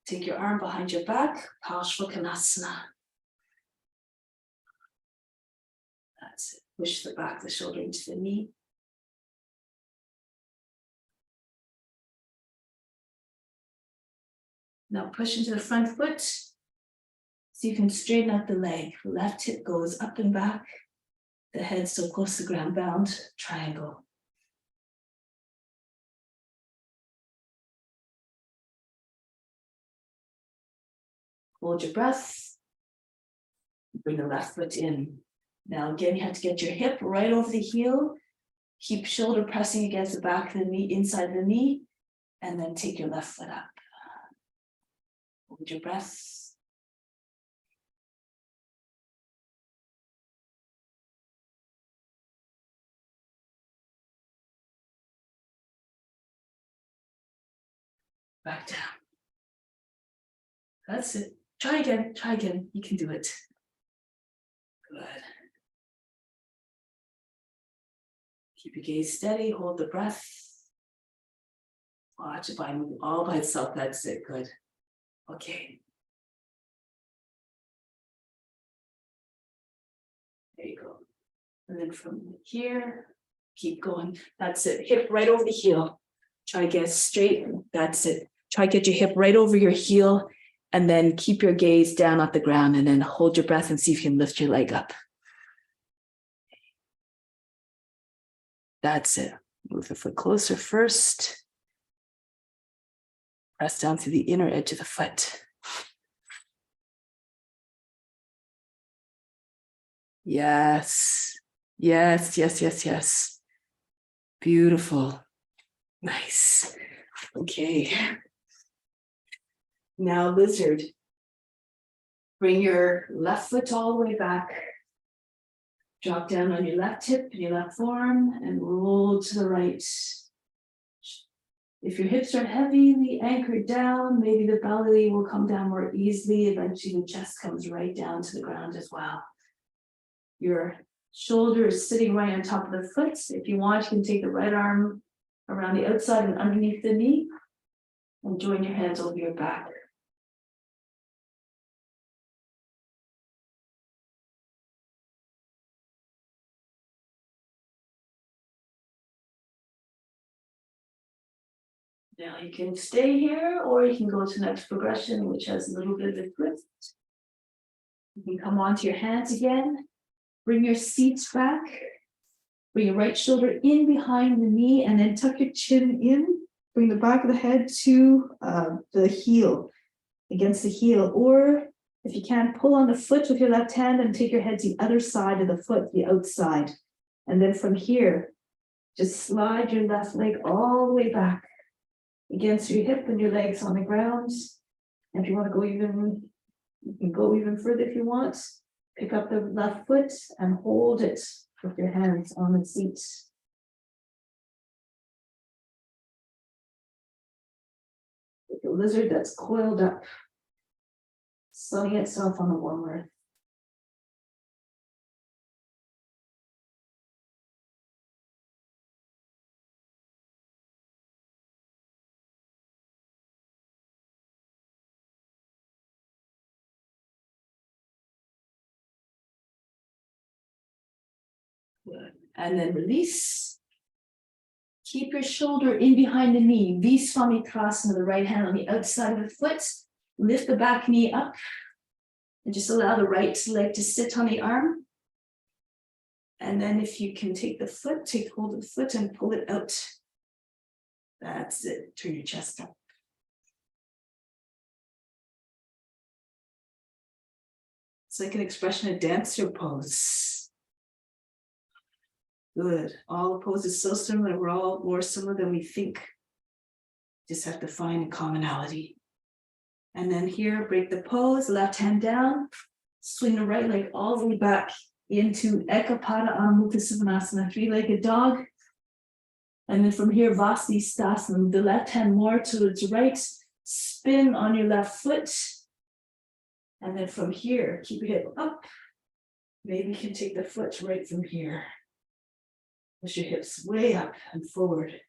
Speaker 1: Take your arm behind your back, Ashwakhanasana. That's it. Push the back of the shoulder into the knee. Now push into the front foot. So you can straighten out the leg. Left hip goes up and back. The head still close to the ground, bound triangle. Hold your breath. Bring the left foot in. Now again, you have to get your hip right over the heel. Keep shoulder pressing against the back of the knee, inside the knee, and then take your left foot up. Hold your breath. Back down. That's it. Try again, you can do it. Good. Keep your gaze steady, hold the breath. Watch it by moving all by itself, that's it, good. Okay. There you go. And then from here, keep going. That's it, hip right over the heel. Try to get straight, that's it. Try to get your hip right over your heel and then keep your gaze down at the ground and then hold your breath and see if you can lift your leg up. That's it. Move the foot closer first. Press down to the inner edge of the foot. Yes. Yes, yes, yes, yes. Beautiful. Nice. Okay. Now lizard. Bring your left foot all the way back. Drop down on your left hip and your left forearm and roll to the right. If your hips are heavily anchored down, maybe the belly will come down more easily. Eventually the chest comes right down to the ground as well. Your shoulder is sitting right on top of the foot. If you want, you can take the right arm around the outside and underneath the knee and join your hands over your back. Now you can stay here or you can go to the next progression, which has a little bit of a twist. You can come onto your hands again. Bring your seats back. Bring your right shoulder in behind the knee and then tuck your chin in. Bring the back of the head to the heel, against the heel. Or if you can, pull on the foot with your left hand and take your head to the other side of the foot, the outside. And then from here, just slide your left leg all the way back against your hip and your legs on the ground. And if you want to go even, you can go even further if you want. Pick up the left foot and hold it with your hands on the seat. Like a lizard that's coiled up, sunning itself on the warm earth. Good. And then release. Keep your shoulder in behind the knee. Visvamitrasana, the right hand on the outside of the foot. Lift the back knee up. And just allow the right leg to sit on the arm. And then if you can take the foot, take hold of the foot and pull it out. That's it. Turn your chest up. It's like an expression of dancer pose. Good. All the poses so similar. We're all more similar than we think. Just have to find a commonality. And then here, break the pose, left hand down, swing the right leg all the way back into Ekapada Mukha Sivanasana, three-legged dog. And then from here, Vasisthasana, the left hand more towards the right, spin on your left foot. And then from here, keep your hip up. Maybe you can take the foot right from here. Push your hips way up and forward.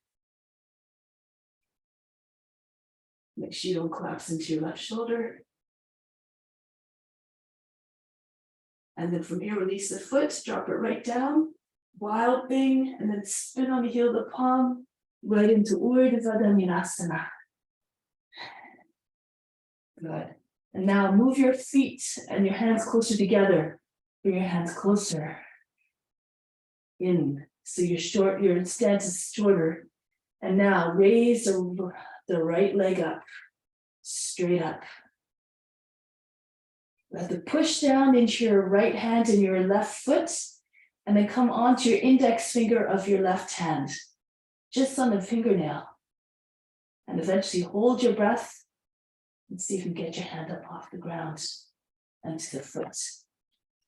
Speaker 1: Make sure you don't collapse into your left shoulder. And then from here, release the foot, drop it right down. Wild thing, and then spin on the heel of the palm, right into Urdhva Dhanurasana. Good. And now move your feet and your hands closer together. Bring your hands closer. In. So your stance is shorter. And now raise the right leg up, straight up. Let the push down into your right hand and your left foot, and then come onto your index finger of your left hand, just on the fingernail. And eventually hold your breath and see if you can get your hand up off the ground and to the foot.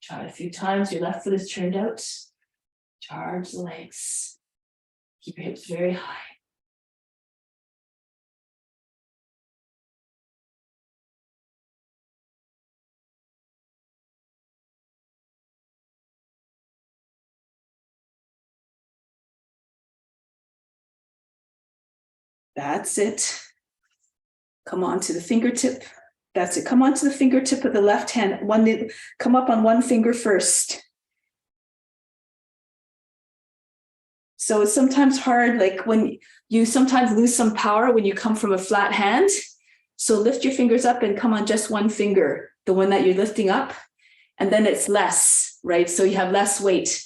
Speaker 1: Try it a few times. Your left foot is turned out. Charge the legs. Keep your hips very high. That's it. Come on to the fingertip. That's it. Come on to the fingertip of the left hand. Come up on one finger first. So it's sometimes hard, like when you sometimes lose some power when you come from a flat hand. So lift your fingers up and come on just one finger, the one that you're lifting up. And then it's less, right? So you have less weight.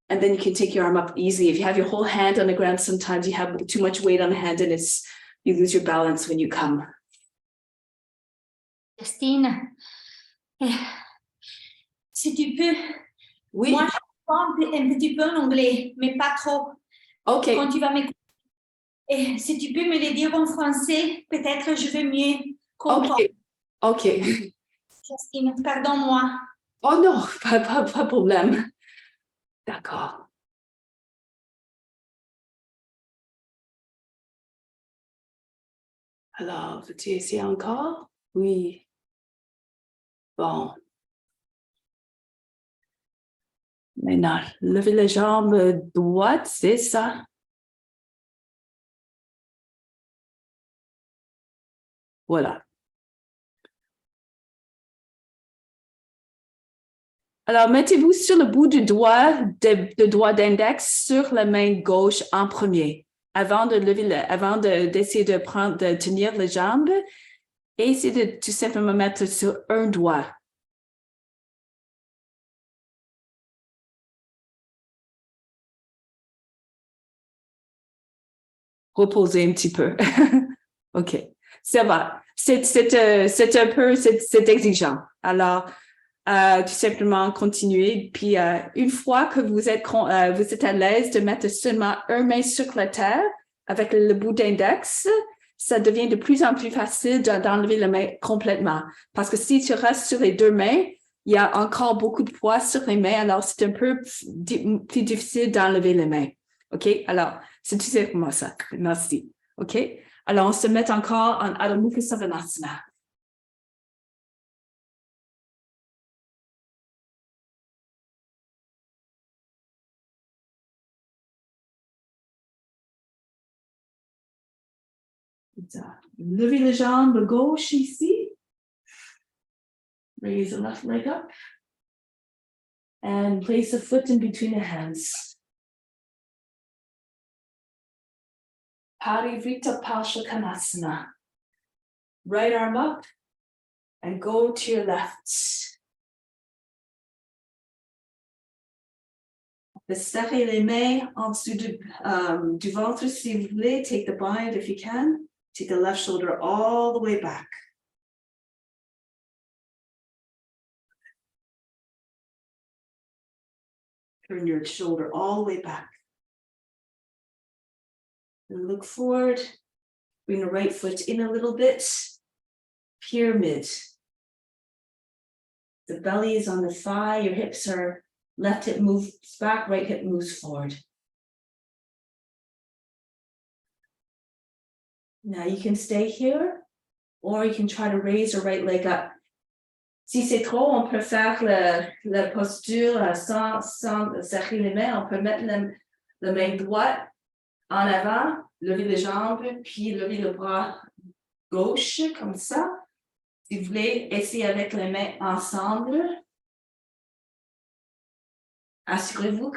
Speaker 1: And then you can take your arm up easily. If you have your whole hand on the ground, sometimes you have too much weight on the hand and you lose your balance when you come.
Speaker 2: Christine, si tu peux,
Speaker 1: Oui.
Speaker 2: moi je comprends un petit peu l'anglais, mais pas trop.
Speaker 1: Okay.
Speaker 2: Quand tu vas m'écouter, et si tu peux me le dire en français, peut-être je vais mieux comprendre.
Speaker 1: Okay.
Speaker 2: Christine, pardonne-moi.
Speaker 1: Oh non, pas problème. D'accord. Alors, veux-tu essayer encore? Oui. Bon. Maintenant, levez les jambes droites, c'est ça. Voilà. Alors, mettez-vous sur le bout du doigt, de doigt d'index sur la main gauche en premier. Avant de lever, avant d'essayer de prendre, de tenir les jambes, essayez de tout simplement mettre sur un doigt. Reposez un petit peu. OK. Ça va. C'est un peu, c'est exigeant. Alors, tout simplement continuer. Puis, une fois que vous êtes à l'aise de mettre seulement une main sur la terre avec le bout d'index, ça devient de plus en plus facile d'enlever la main complètement. Parce que si tu restes sur les deux mains, il y a encore beaucoup de poids sur les mains, alors c'est un peu plus difficile d'enlever les mains. OK? Alors, c'est tout simplement ça. Merci. OK? Alors, on se met encore en Adho Mukha Savasana. Levez les jambes gauche ici. Raise the left leg up. And place a foot in between the hands. Parivrita Palshakanasana. Right arm up and go to your left. Serrez les mains en dessous du ventre si vous voulez. Take the bind if you can. Take the left shoulder all the way back. Turn your shoulder all the way back. And look forward. Bring the right foot in a little bit. Pyramid. The belly is on the thigh. Your hips are, left hip moves back, right hip moves forward. Now you can stay here, or you can try to raise your right leg up. Si c'est trop, on peut faire la posture sans serrer les mains. On peut mettre la main droite en avant, lever les jambes, puis lever le bras gauche, comme ça. Si vous voulez, essayez avec les mains ensemble. Assure-toi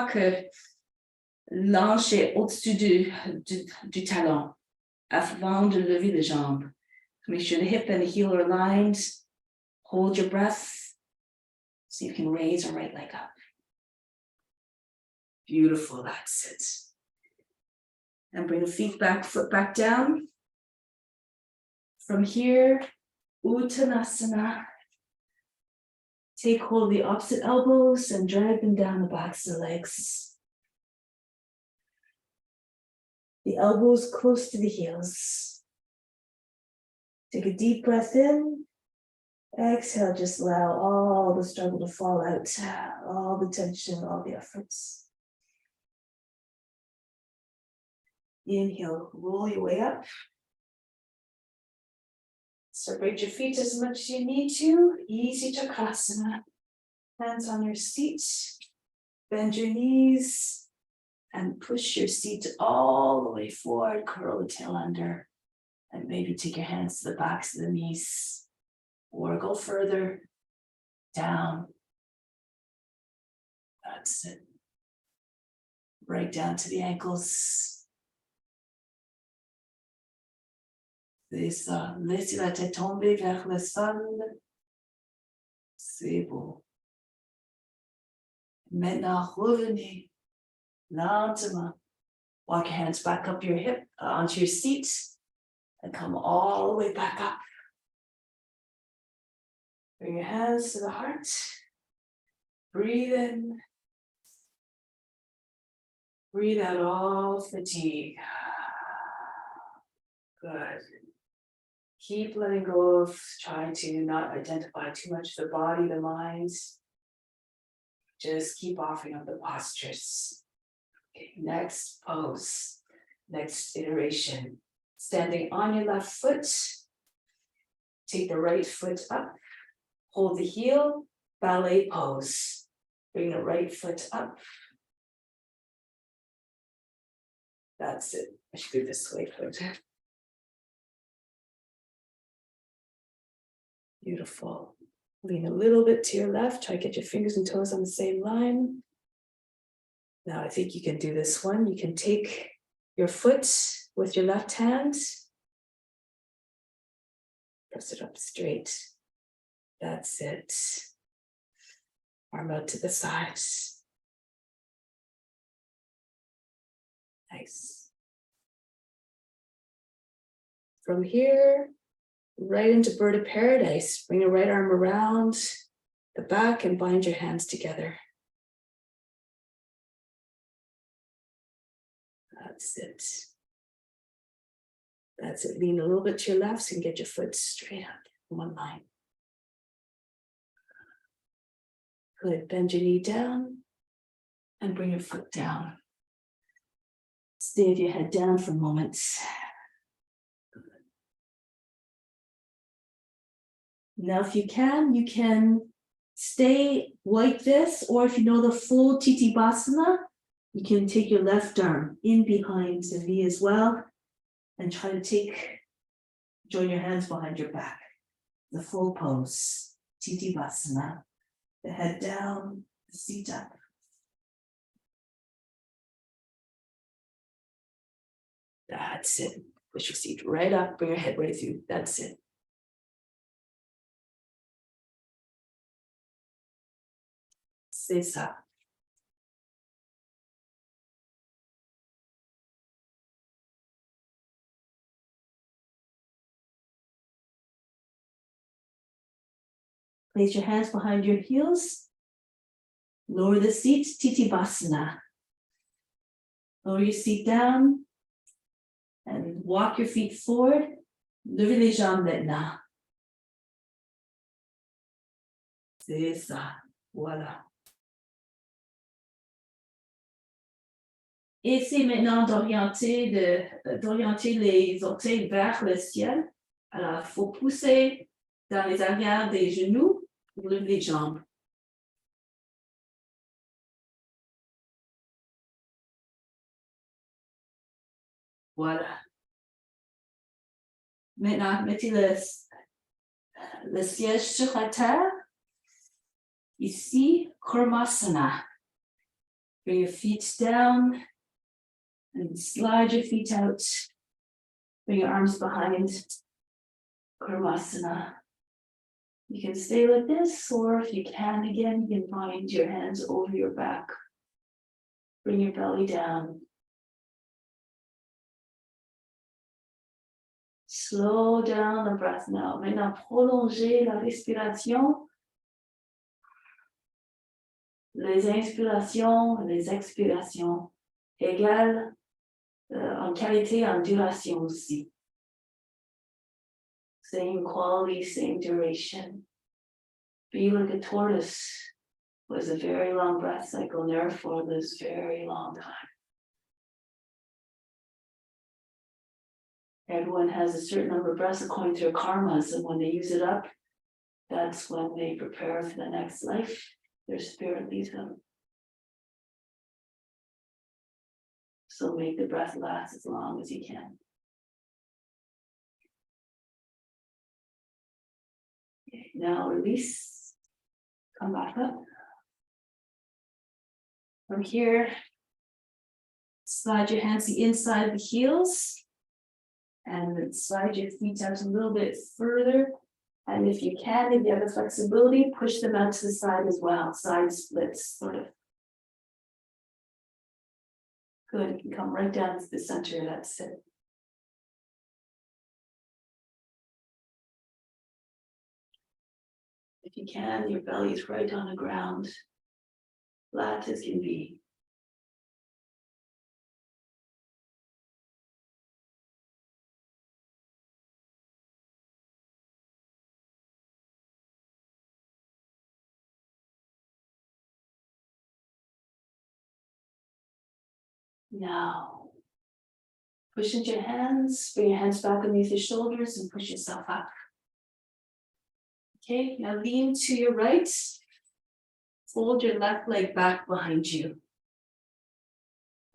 Speaker 1: que l'anche est au-dessus du talon avant de lever les jambes. Make sure the hip and the heel are aligned. Hold your breath so you can raise your right leg up. Beautiful, that's it. And bring the foot back down. From here, Uttanasana. Take hold of the opposite elbows and drag them down the backs of the legs. The elbows close to the heels. Take a deep breath in. Exhale, just allow all the struggle to fall out, all the tension, all the efforts. Inhale, roll your way up. Separate your feet as much as you need to. Easy Chakrasana. Hands on your seat. Bend your knees and push your seat all the way forward. Curl the tail under. And maybe take your hands to the backs of the knees. Or go further down. That's it. Right down to the ankles. C'est ça. Laissez la tête tomber vers le sol. C'est beau. Maintenant, revenez lentement. Walk your hands back up your hip, onto your seat, and come all the way back up. Bring your hands to the heart. Breathe in. Breathe out all fatigue. Good. Keep letting go of trying to not identify too much the body, the mind. Just keep offering up the postures. Okay, next pose, next iteration. Standing on your left foot. Take the right foot up. Hold the heel, ballet pose. Bring the right foot up. That's it. I should do this way first. Beautiful. Lean a little bit to your left. Try to get your fingers and toes on the same line. Now I think you can do this one. You can take your foot with your left hand. Press it up straight. That's it. Arm out to the side. Nice. From here, right into bird of paradise. Bring your right arm around the back and bind your hands together. That's it. That's it. Lean a little bit to your left so you can get your foot straight up in one line. Good. Bend your knee down and bring your foot down. Stay with your head down for a moment. Now, if you can stay like this, or if you know the full Titibhasana, you can take your left arm in behind the knee as well, and try to join your hands behind your back. The full pose, Titibhasana. The head down, the seat up. That's it. Push your seat right up, bring your head right through. That's it. C'est ça. Place your hands behind your heels. Lower the seat, Titibhasana. Lower your seat down and walk your feet forward. Levez les jambes maintenant. C'est ça. Voilà. Essayez maintenant d'orienter les orteils vers le ciel. Alors, il faut pousser dans les arrières des genoux pour lever les jambes. Voilà. Maintenant, mettez le siège sur la terre. Ici, Kurmasana. Bring your feet down and slide your feet out. Bring your arms behind. Kurmasana. You can stay like this, or if you can, again, you can bind your hands over your back. Bring your belly down. Slow down the breath now. Maintenant, prolongez la respiration. Les inspirations, les expirations, égales en qualité, en duration aussi. Same quality, same duration. Be like a tortoise with a very long breath cycle and therefore lives very long time. Everyone has a certain number of breaths according to their karmas, and when they use it up, that's when they prepare for the next life. Their spirit leads them. So make the breath last as long as you can. Okay, now release. Come back up. From here, slide your hands to the inside of the heels. And then slide your feet out a little bit further. And if you can, if you have the flexibility, push them out to the side as well. Side splits, sort of. Good, you can come right down to the center, that's it. If you can, your belly is right on the ground, flat as can be. Now, Push into your hands, bring your hands back underneath your shoulders and push yourself up. Okay, now lean to your right. Fold your left leg back behind you.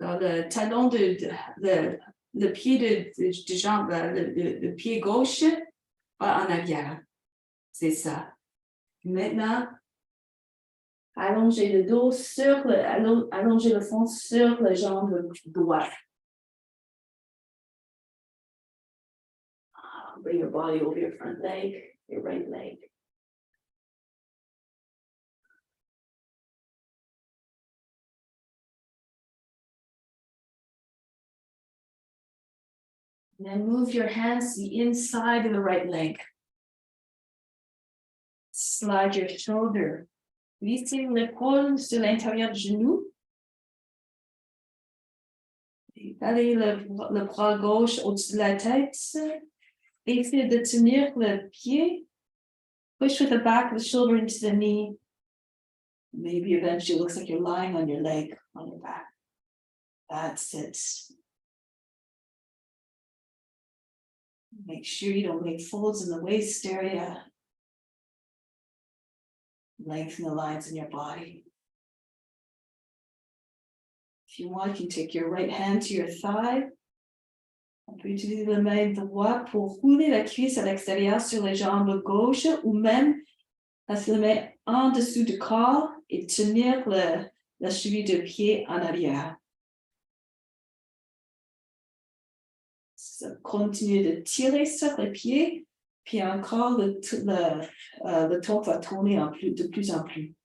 Speaker 1: Dans le talon le pied de jambe, le pied gauche va en arrière. C'est ça. Maintenant, allongez le dos sur allongez le fond sur la jambe droite. Bring your body over your front leg, your right leg. And then move your hands to the inside of the right leg. Slide your shoulder. Glissez l'épaule sur l'intérieur du genou. Allez le bras gauche au-dessus de la tête. Essayez de tenir le pied. Push with the back of the shoulder into the knee. Maybe eventually it looks like you're lying on your leg, on your back. That's it. Make sure you don't make folds in the waist area. Lengthen the lines in your body. If you want, you can take your right hand to your thigh. On peut utiliser la main droite pour rouler la cuisse à l'extérieur sur les jambes gauches ou même passer la main en dessous du corps et tenir la cheville de pied en arrière. Continuez de tirer sur les pieds, puis encore le ton va tourner de plus en plus.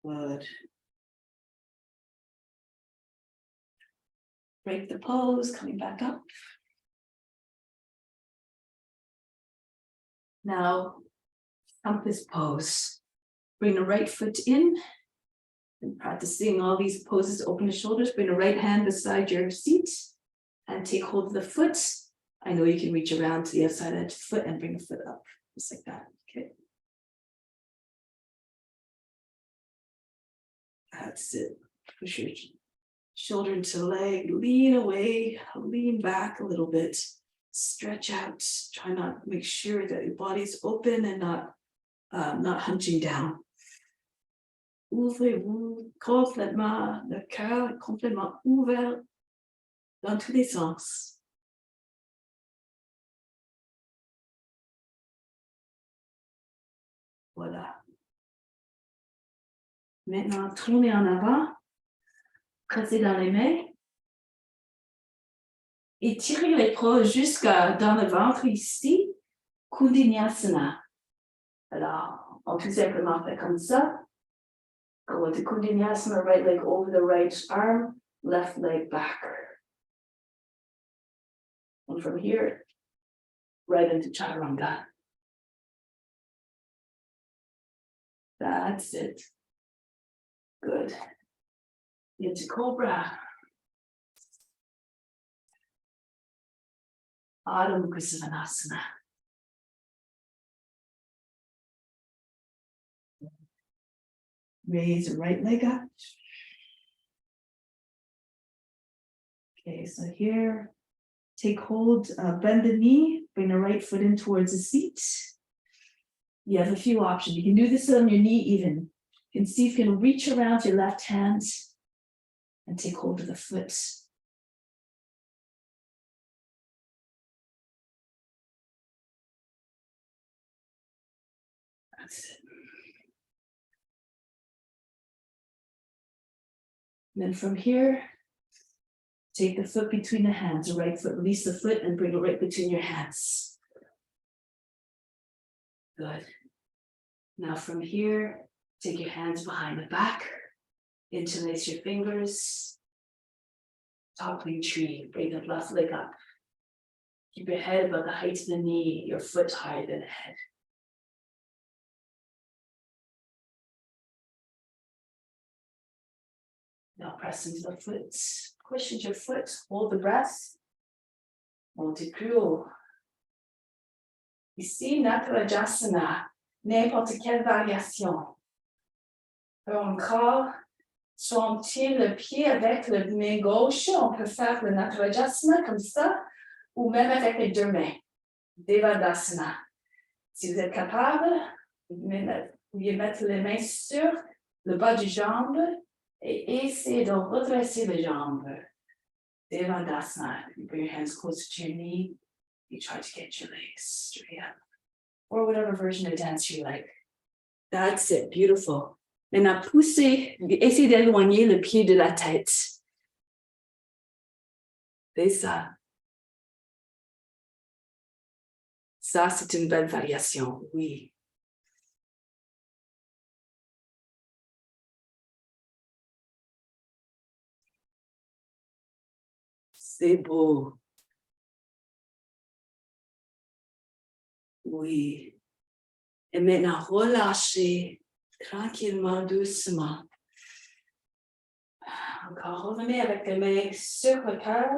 Speaker 1: Good. Break the pose, coming back up. Now, compass pose. Bring the right foot in. And practicing all these poses, open the shoulders, bring the right hand beside your seat and take hold of the foot. I know you can reach around to the other side of the foot and bring the foot up, just like that, okay? That's it. Push your shoulder into leg, lean away, lean back a little bit, stretch out, try not, make sure that your body's open and not hunching down. Ouvrez-vous complètement, le cœur est complètement ouvert dans tous les sens. Voilà. Maintenant, tournez en avant, pressez dans les mains et tirez les bras jusqu'à dans le ventre ici, Kundinasana. Alors, on peut simplement faire comme ça. Go into Kundinasana, right leg over the right arm, left leg back. And from here, right into Chaturanga. That's it. Good. Into Cobra. Adho Mukha Svanasana. Raise the right leg up. Okay, so here, take hold, bend the knee, bring the right foot in towards the seat. You have a few options. You can do this on your knee even. You can see if you can reach around your left hand and take hold of the foot. That's it. And then from here, take the foot between the hands, the right foot, release the foot and bring it right between your hands. Good. Now from here, take your hands behind the back, interlace your fingers, toppling tree, bring the left leg up. Keep your head above the height of the knee, your foot higher than the head. Now press into the foot, push into your foot, hold the breath. Montez plus haut. Ici, Natarajasana, n'importe quelle variation. Encore, Soit on tient le pied avec la main gauche, on peut faire le Natarajasana comme ça, ou même avec les deux mains, Devadasana. Si vous êtes capable, vous pouvez mettre les mains sur le bas du jambe et essayer de redresser les jambes. Devadasana. You bring your hands close to your knee. You try to get your legs straight up. Or whatever version of dance you like. That's it. Beautiful. Maintenant, poussez, essayez d'éloigner le pied de la tête. C'est ça. Ça, c'est une belle variation, oui. C'est beau. Oui. Et maintenant, relâchez tranquillement, doucement. Encore, revenez avec les mains sur le cœur.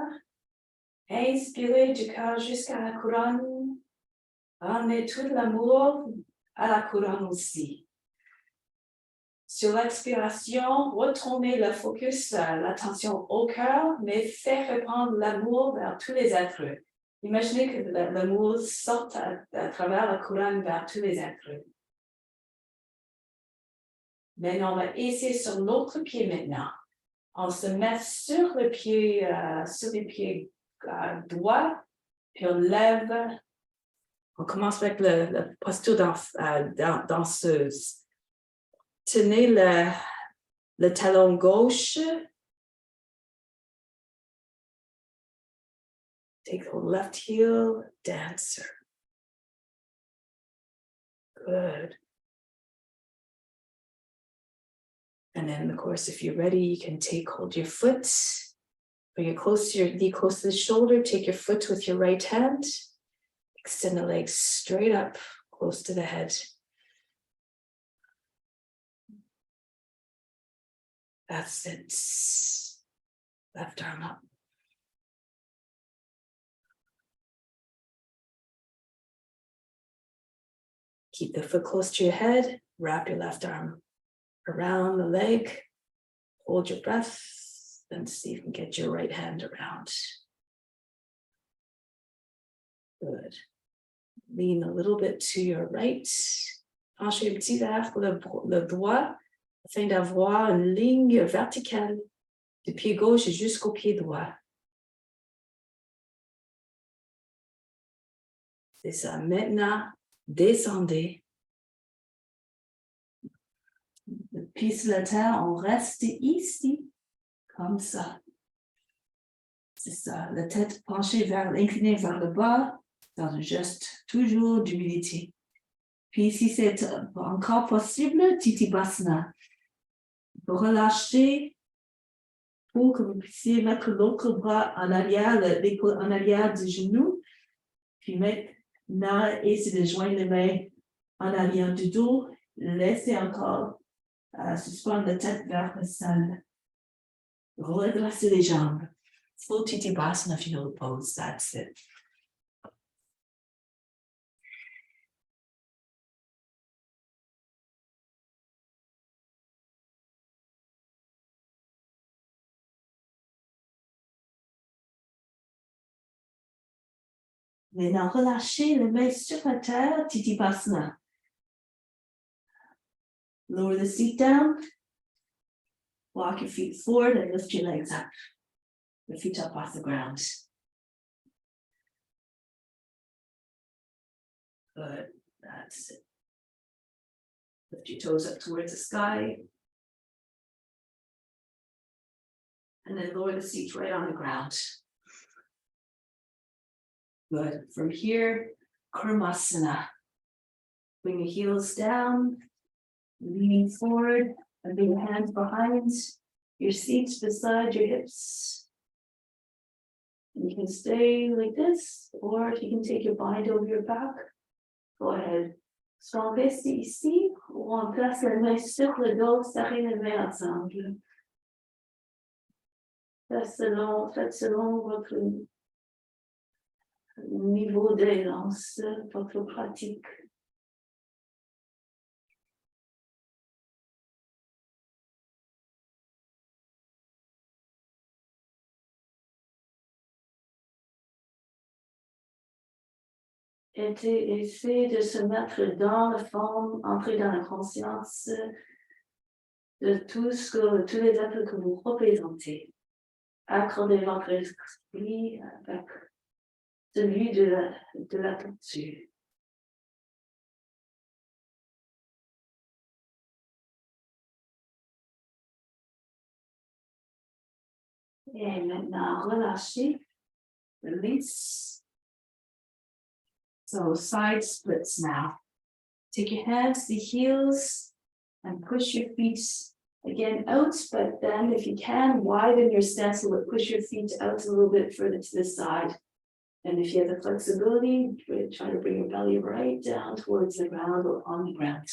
Speaker 1: Inspirez du cœur jusqu'à la couronne. Ramenez tout l'amour à la couronne aussi. Sur l'expiration, retournez le focus, l'attention au cœur, mais faites reprendre l'amour vers tous les êtres. Imaginez que l'amour sorte à travers la couronne vers tous les êtres. Maintenant, on va essayer sur l'autre pied maintenant. On se met sur les pieds droits, puis on lève. On commence avec la posture danseuse. Tenez le talon gauche. Take the left heel, dancer. Good. And then, of course, if you're ready, you can hold your foot, bring it close to your knee, close to the shoulder, take your foot with your right hand, extend the legs straight up, close to the head. That's it. Left arm up. Keep the foot close to your head, wrap your left arm around the leg, hold your breath, then see if you can get your right hand around. Good. Lean a little bit to your right. Penchez un petit vers le droit afin d'avoir une ligne verticale du pied gauche jusqu'au pied droit. C'est ça. Maintenant, descendez. Le pied sur la terre, on reste ici, comme ça. C'est ça. La tête penchée inclinée vers le bas, dans un geste toujours d'humilité. Puis si c'est encore possible, Titibasana. Vous relâchez pour que vous puissiez mettre l'autre bras en arrière, l'épaule en arrière du genou. Puis maintenant, essayez de joindre les mains en arrière du dos. Laissez encore suspendre la tête vers le sol. Redressez les jambes. Full Titibasana final pose. That's it. Maintenant, relâchez les mains sur la terre, Titibasana. Lower the seat down. Walk your feet forward and lift your legs up. Your feet up off the ground. Good. That's it. Lift your toes up towards the sky. And then lower the seat right on the ground. Good. From here, Kurmasana. Bring your heels down, leaning forward, and bring your hands behind your seat beside your hips. And you can stay like this, or if you can take your bind over your back, go ahead. Soit on reste ici, ou on place les mains sur le dos, serrez les mains ensemble. Faites selon votre niveau d'aisance, votre pratique. Essayez de se mettre dans la forme, entrer dans la conscience de tous les êtres que vous représentez. Accordez votre esprit avec celui de la tortue. Et maintenant, relâchez, release. So side splits now. Take your hands to the heels and push your feet again out, but then if you can, widen your stance a little, push your feet out a little bit further to the side. And if you have the flexibility, try to bring your belly right down towards the ground or on the ground.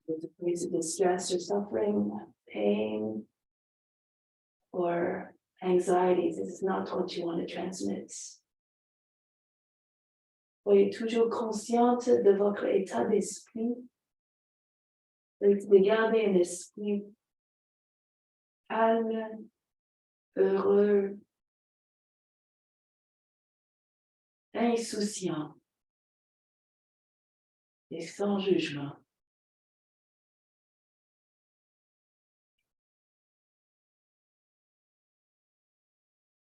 Speaker 1: With the distress or suffering, pain, or anxiety, this is not what you want to transmit. Soyez toujours consciente de votre état d'esprit, de garder un esprit calme, heureux, insouciant et sans jugement.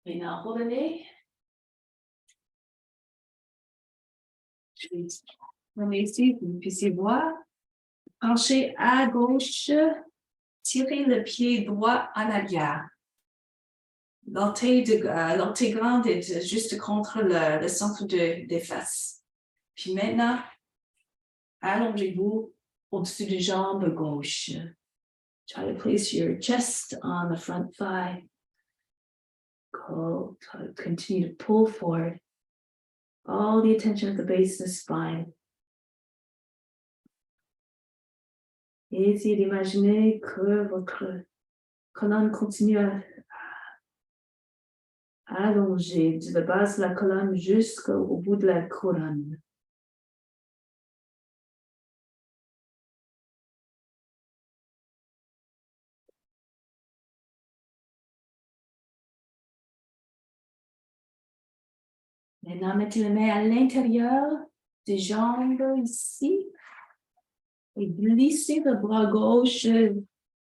Speaker 1: Maintenant, revenez. Revenez ici, vous puissiez voir. Penchez à gauche, tirez le pied droit en arrière. L'orteil grand est juste contre le centre des fesses. Puis maintenant, allongez-vous au-dessus des jambes gauche. Try to place your chest on the front thigh. Continue to pull forward all the attention at the base of the spine. Et essayez d'imaginer que votre colonne continue à allonger de la base de la colonne jusqu'au bout de la couronne. Maintenant, mettez les mains à l'intérieur des jambes ici. Et glissez le bras gauche.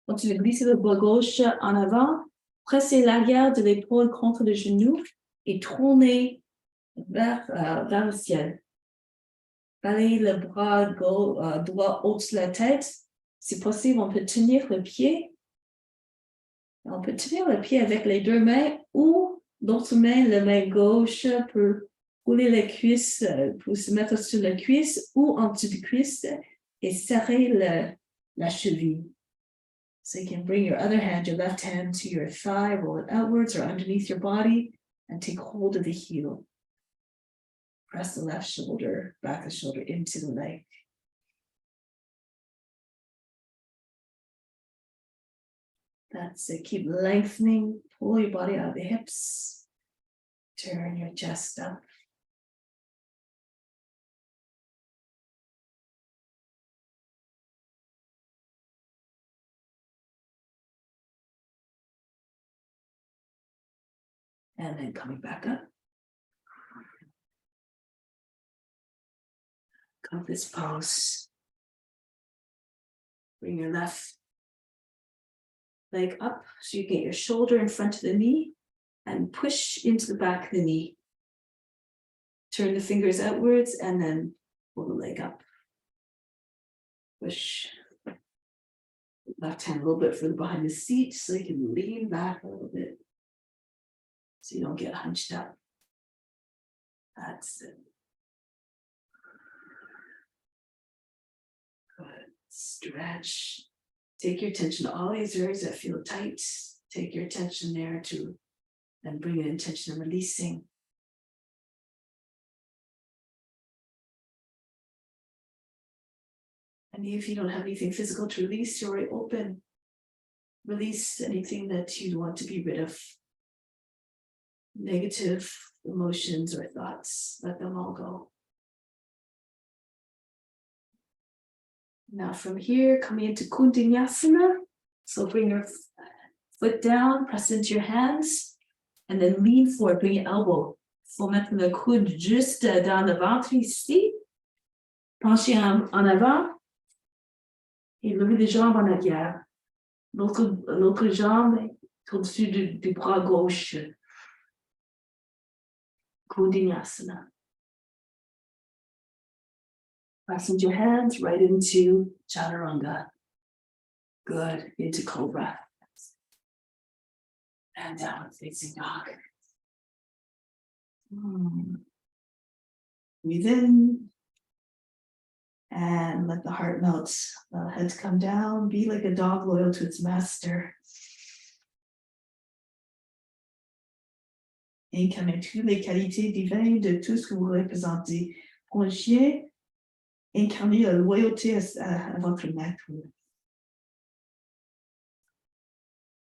Speaker 1: Continuez de glisser le bras gauche en avant. Pressez l'arrière de l'épaule contre le genou et tournez vers le ciel. Balayez le bras droit au-dessus de la tête. Si possible, on peut tenir le pied. On peut tenir le pied avec les deux mains ou l'autre main, la main gauche peut rouler les cuisses, pour se mettre sur la cuisse ou en dessous de cuisse et serrer la cheville. So you can bring your other hand, your left hand, to your thigh, roll it outwards or underneath your body, and take hold of the heel. Press the left shoulder, back of the shoulder into the leg. That's it. Keep lengthening. Pull your body out of the hips. Turn your chest up. And then coming back up. Come this pose. Bring your left leg up so you get your shoulder in front of the knee and push into the back of the knee. Turn the fingers outwards and then pull the leg up. Push left hand a little bit further behind the seat so you can lean back a little bit so you don't get hunched up. That's it. Good. Stretch. Take your attention to all these areas that feel tight. Take your attention there too. And bring an intention of releasing. And if you don't have anything physical to release, you're already open. Release anything that you want to be rid of. Negative emotions or thoughts, let them all go. Now from here, coming into Kundinasana. So bring your foot down, press into your hands. And then lean forward, bring your elbow. Faut mettre le coude juste dans le ventre ici. Penchez en avant. Et levez les jambes en arrière. L'autre jambe au-dessus du bras gauche. Kundinasana. Fasten your hands right into Chaturanga. Good. Into Cobra. And downward facing dog. Breathe in. And let the heart melt. The head come down. Be like a dog loyal to its master. Incarnez toutes les qualités divines de tout ce que vous représentez. Pour un chien, incarnez la loyauté à votre maître.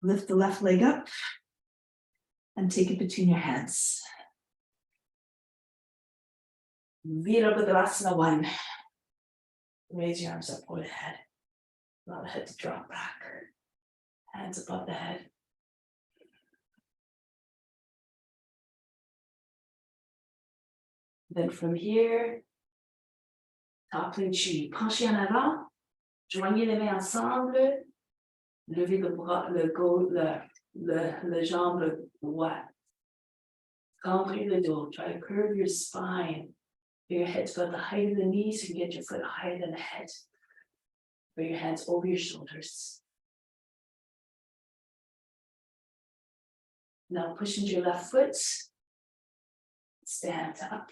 Speaker 1: Lift the left leg up and take it between your hands. Virabhadrasana 1. Raise your arms up over the head. Allow the head to drop back. Hands above the head. Then from here, toppling tree. Penchez en avant. Joignez les mains ensemble. Levez le bras, le jambe droite. Cambrez le dos. Try to curve your spine. Your head's about the height of the knees. You can get your foot higher than the head. Bring your hands over your shoulders. Now push into your left foot. Stand up.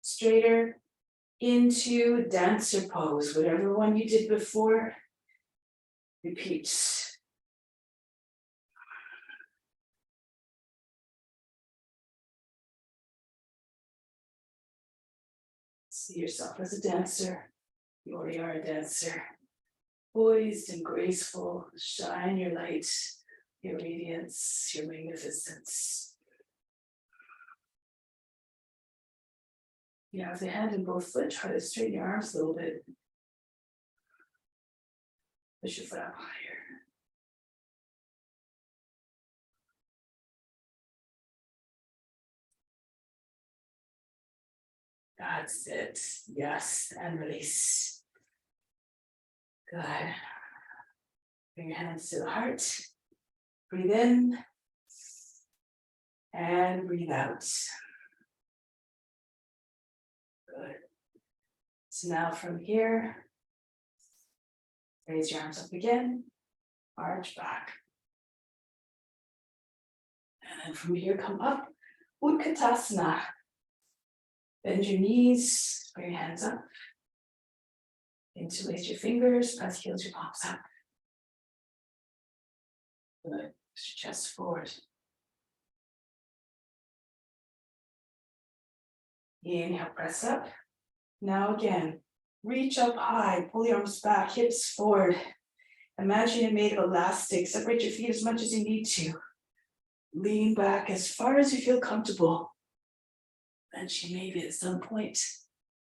Speaker 1: Straighter into dancer pose. Whatever one you did before. Repeat. See yourself as a dancer. You already are a dancer. Poised and graceful. Shine your light, your radiance, your magnificence. You have the hand in both foot. Try to straighten your arms a little bit. Push your foot up higher. That's it. Yes, and release. Good. Bring your hands to the heart. Breathe in. And breathe out. Good. So now from here, raise your arms up again. Arch back. And then from here, come up. Utkatasana. Bend your knees, bring your hands up. Interlace your fingers, press heels, your palms up. Good. Push your chest forward. Inhale, press up. Now again, reach up high, pull your arms back, hips forward. Imagine you're made of elastic. Separate your feet as much as you need to. Lean back as far as you feel comfortable. Eventually, maybe at some point,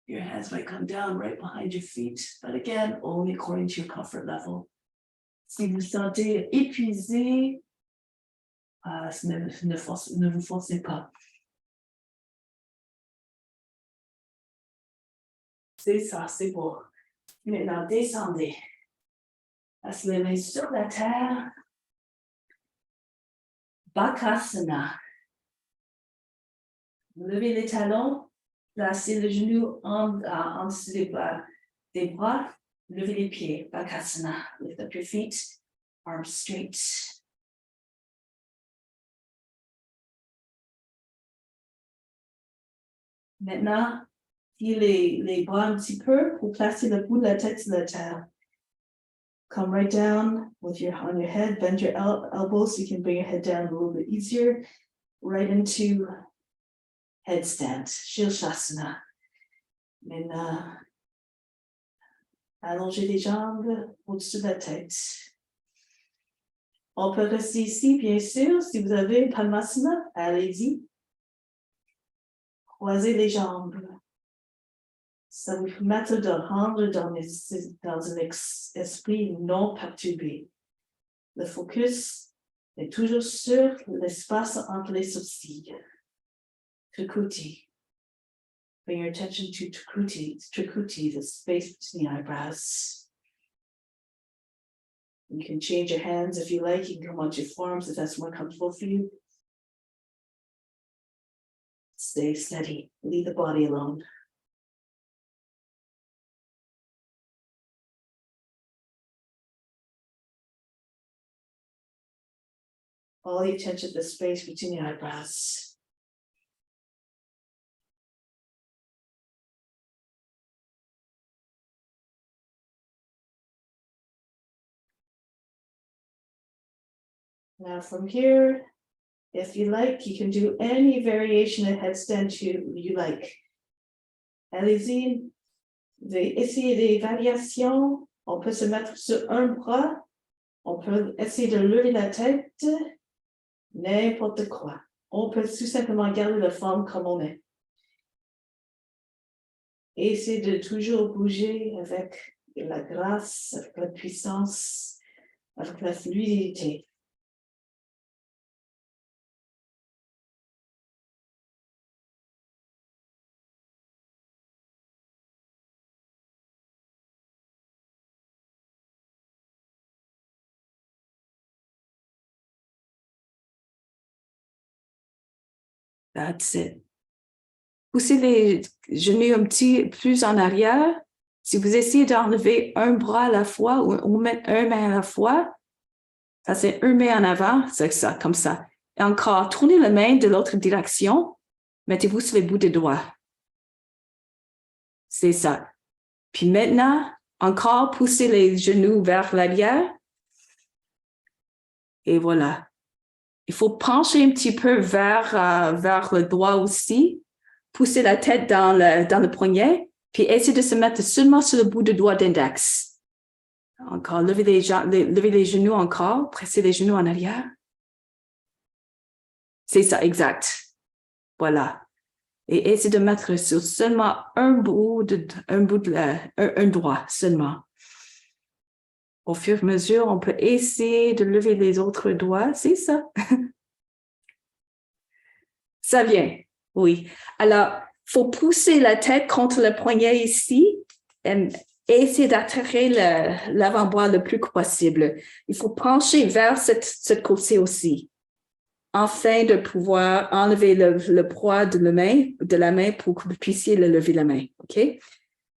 Speaker 1: your hands might come down right behind your feet. But again, only according to your comfort level. Si vous sentez épuisé, ne vous forcez pas. C'est ça, c'est beau. Maintenant, descendez. Placez les mains sur la terre. Bakasana. Levez les talons. Placez le genou en dessous des bras. Levez les pieds. Bakasana. Lift up your feet. Arms straight. Maintenant, tirez les bras un petit peu pour placer le bout de la tête sur la terre. Come right down with on your head, bend your elbows so you can bring your head down a little bit easier. Right into headstand, Shirshasana. Maintenant, allongez les jambes au-dessus de la tête. On peut rester ici, bien sûr, si vous avez Padmasana, allez-y. Croisez les jambes. Ça vous permet de rendre dans un esprit non perturbé. Le focus Et toujours sur l'espace entre les sourcils. Trikuti. Bring your attention to Trikuti, the space between the eyebrows. You can change your hands if you like. You can come onto your forearms if that's more comfortable for you. Stay steady. Leave the body alone. All the attention to the space between the eyebrows. Now from here, if you like, you can do any variation of headstand you like. Allez-y, essayez des variations. On peut se mettre sur un bras. On peut essayer de lever la tête. N'importe quoi. On peut tout simplement garder la forme comme on est. Essayez de toujours bouger avec la grâce, avec la puissance, avec la fluidité. That's it. Poussez les genoux un petit plus en arrière. Si vous essayez d'enlever un bras à la fois ou mettre un main à la fois, ça c'est un main en avant, c'est ça, comme ça. Et encore, tournez la main de l'autre direction. Mettez-vous sur les bouts des doigts. C'est ça. Puis maintenant, encore, poussez les genoux vers l'arrière. Et voilà. Il faut pencher un petit peu vers le doigt aussi. Pousser la tête dans le poignet. Puis essayez de se mettre seulement sur le bout du doigt d'index. Encore, levez les genoux encore. Pressez les genoux en arrière. C'est ça, exact. Voilà. Et essayez de mettre sur seulement un doigt seulement. Au fur et à mesure, on peut essayer de lever les autres doigts. C'est ça. Ça vient, oui. Alors, il faut pousser la tête contre le poignet ici et essayer d'attirer l'avant-bras le plus possible. Il faut pencher vers cette côté aussi, afin de pouvoir enlever le poids de la main pour que vous puissiez lever la main, OK?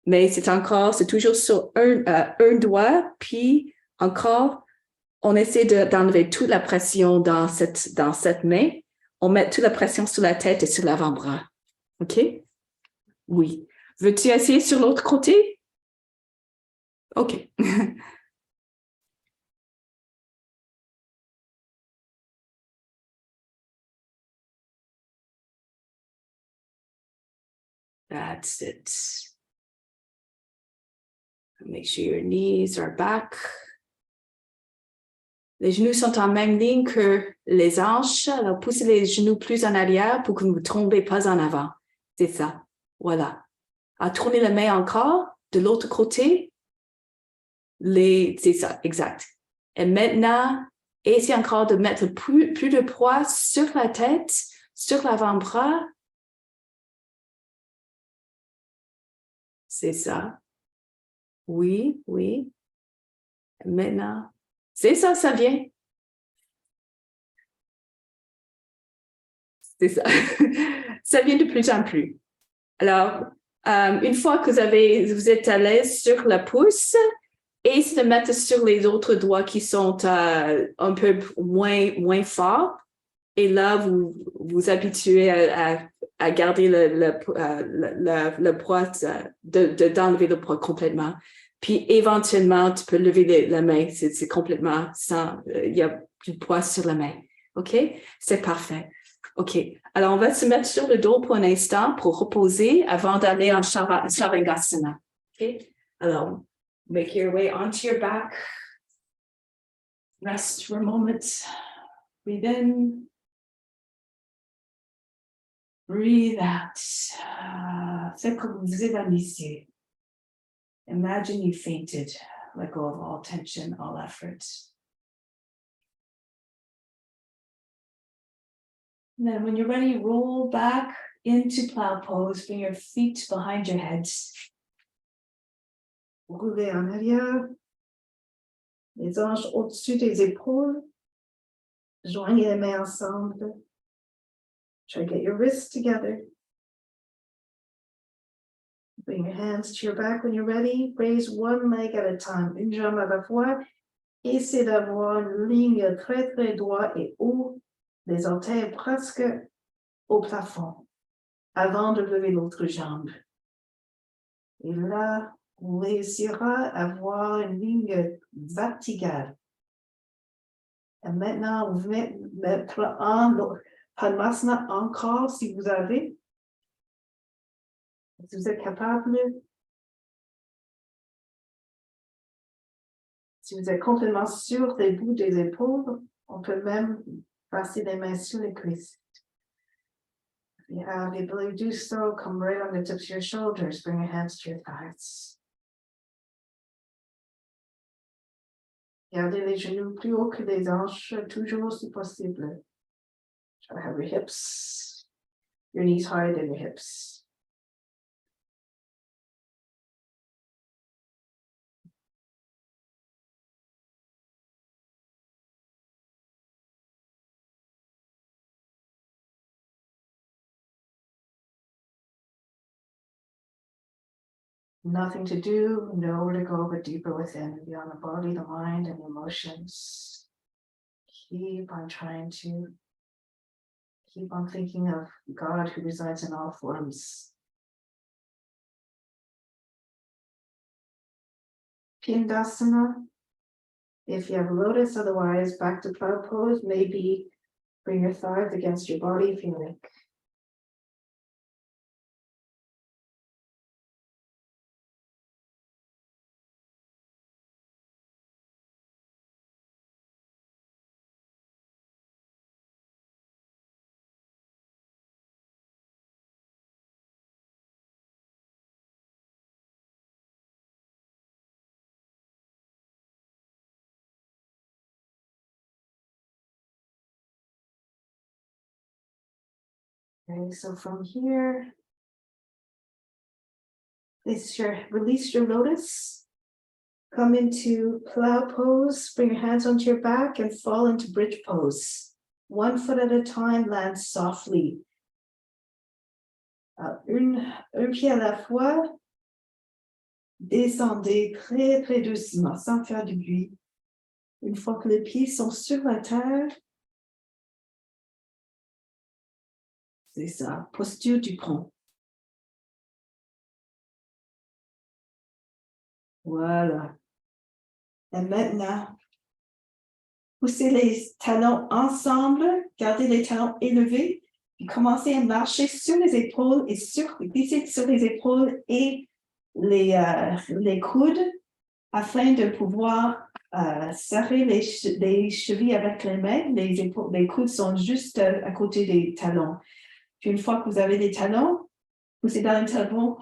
Speaker 1: Mais c'est toujours sur un doigt, puis encore, on essaie d'enlever toute la pression dans cette main. On met toute la pression sur la tête et sur l'avant-bras. OK? Oui. Veux-tu essayer sur l'autre côté? OK. That's it. Make sure your knees are back. Les genoux sont en même ligne que les hanches. Alors, poussez les genoux plus en arrière pour que vous ne tombez pas en avant. C'est ça. Voilà. À tourner la main encore de l'autre côté. C'est ça, exact. Et maintenant, essayez encore de mettre plus de poids sur la tête, sur l'avant-bras. C'est ça. Oui, oui. Maintenant, c'est ça, ça vient. C'est ça. Ça vient de plus en plus. Alors, une fois que vous êtes à l'aise sur la pouce, essayez de mettre sur les autres doigts qui sont un peu moins forts. Et là, vous vous habituez à garder le poids, d'enlever le poids complètement. Puis éventuellement, tu peux lever la main. C'est complètement sans, il n'y a plus de poids sur la main. OK? C'est parfait. OK. Alors, on va se mettre sur le dos pour un instant pour reposer avant d'aller en Shavasana. OK? Alors, make your way onto your back. Rest for a moment. Breathe in. Breathe out. Faites comme vous évanouissez. Imagine you fainted. Let go of all tension, all effort. And then when you're ready, roll back into plow pose. Bring your feet behind your head.
Speaker 3: Roulez en arrière. Les hanches au-dessus des épaules. Joignez les mains ensemble. Try to get your wrists together. Bring your hands to your back when you're ready. Raise one leg at a time, une jambe à la fois. Essayez d'avoir une ligne très très droite et haut, les orteils presque au plafond, avant de lever l'autre jambe. Et là, on réussira à avoir une ligne verticale. Et maintenant, vous mettre en Padmasana encore si vous avez. Si vous êtes capable. Si vous êtes complètement sûr des bouts des épaules, on peut même passer les mains sur les cuisses. If you have the ability to do so, come right on the tips of your shoulders. Bring your hands to your thighs. Gardez les genoux plus haut que les hanches, toujours si possible. Try to have your hips, your knees higher than your hips. Nothing to do, nowhere to go but deeper within, beyond the body, the mind, and the emotions. Keep on trying to keep on thinking of God who resides in all forms. Pindasana. If you have lotus, otherwise back to plow pose, maybe bring your thighs against your body if you like. Okay, so from here, release your lotus. Come into plow pose, bring your hands onto your back and fall into bridge pose. One foot at a time, land softly. Un pied à la fois. Descendez très très doucement, sans faire du bruit. Une fois que les pieds sont sur la terre, c'est ça, posture du pont. Voilà. Et maintenant, poussez les talons ensemble, gardez les talons élevés, et commencez à marcher sur les épaules et glisser sur les épaules et les coudes afin de pouvoir serrer les chevilles avec les mains. Les coudes sont juste à côté des talons. Puis une fois que vous avez les talons, poussez dans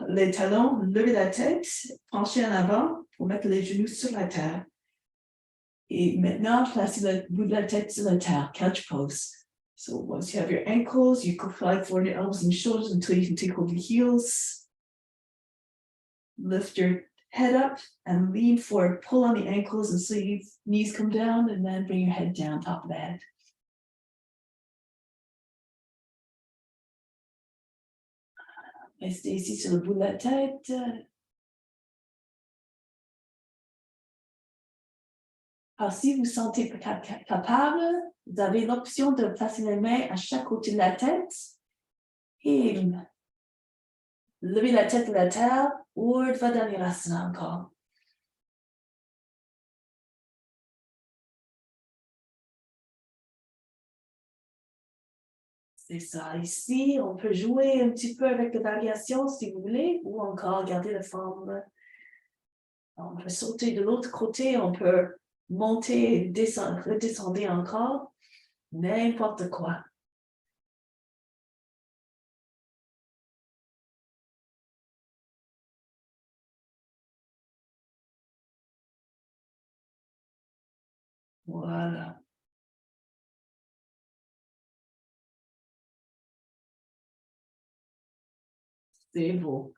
Speaker 3: les talons, levez la tête, penchez en avant pour mettre les genoux sur la terre. Et maintenant, placez le bout de la tête sur la terre, couch pose. So once you have your ankles, you can slide forward your elbows and shoulders until you can take hold of your heels. Lift your head up and lean forward, pull on the ankles and so your knees come down and then bring your head down, top of the head. Restez ici sur le bout de la tête. Alors, si vous vous sentez capable, vous avez l'option de placer les mains à chaque côté de la tête et lever la tête de la terre ou Urdhva Dhanurasana encore. C'est ça. Ici, on peut jouer un petit peu avec les variations si vous voulez, ou encore garder la forme. On peut sauter de l'autre côté, on peut monter, descendre, redescendre encore, n'importe quoi. Voilà.
Speaker 1: C'est beau.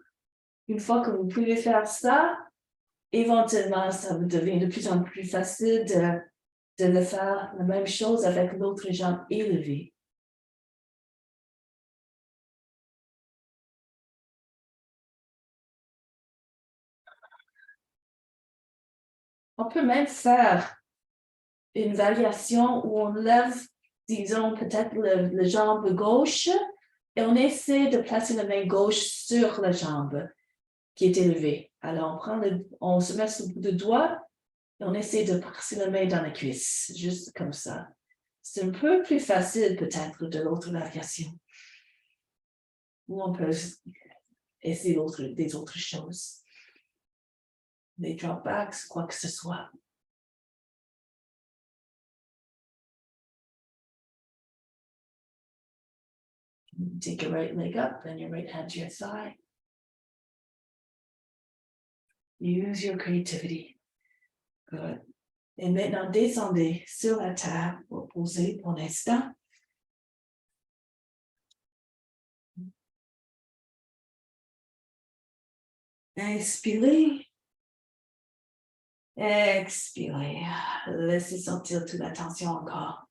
Speaker 1: Une fois que vous pouvez faire ça, éventuellement, ça vous devient de plus en plus facile de le faire la même chose avec l'autre jambe élevée. On peut même faire une variation où on lève, disons, peut-être le jambe gauche et on essaie de placer la main gauche sur la jambe qui est élevée. Alors, on se met sur le bout de doigt et on essaie de passer la main dans la cuisse, juste comme ça. C'est un peu plus facile peut-être de l'autre variation. Ou on peut essayer des autres choses. Des dropbacks, quoi que ce soit. Take your right leg up and your right hand to your thigh. Use your creativity. Good. Et maintenant, descendez sur la table pour poser pour l'instant. Inspirez. Expirez. Laissez sortir toute la tension encore.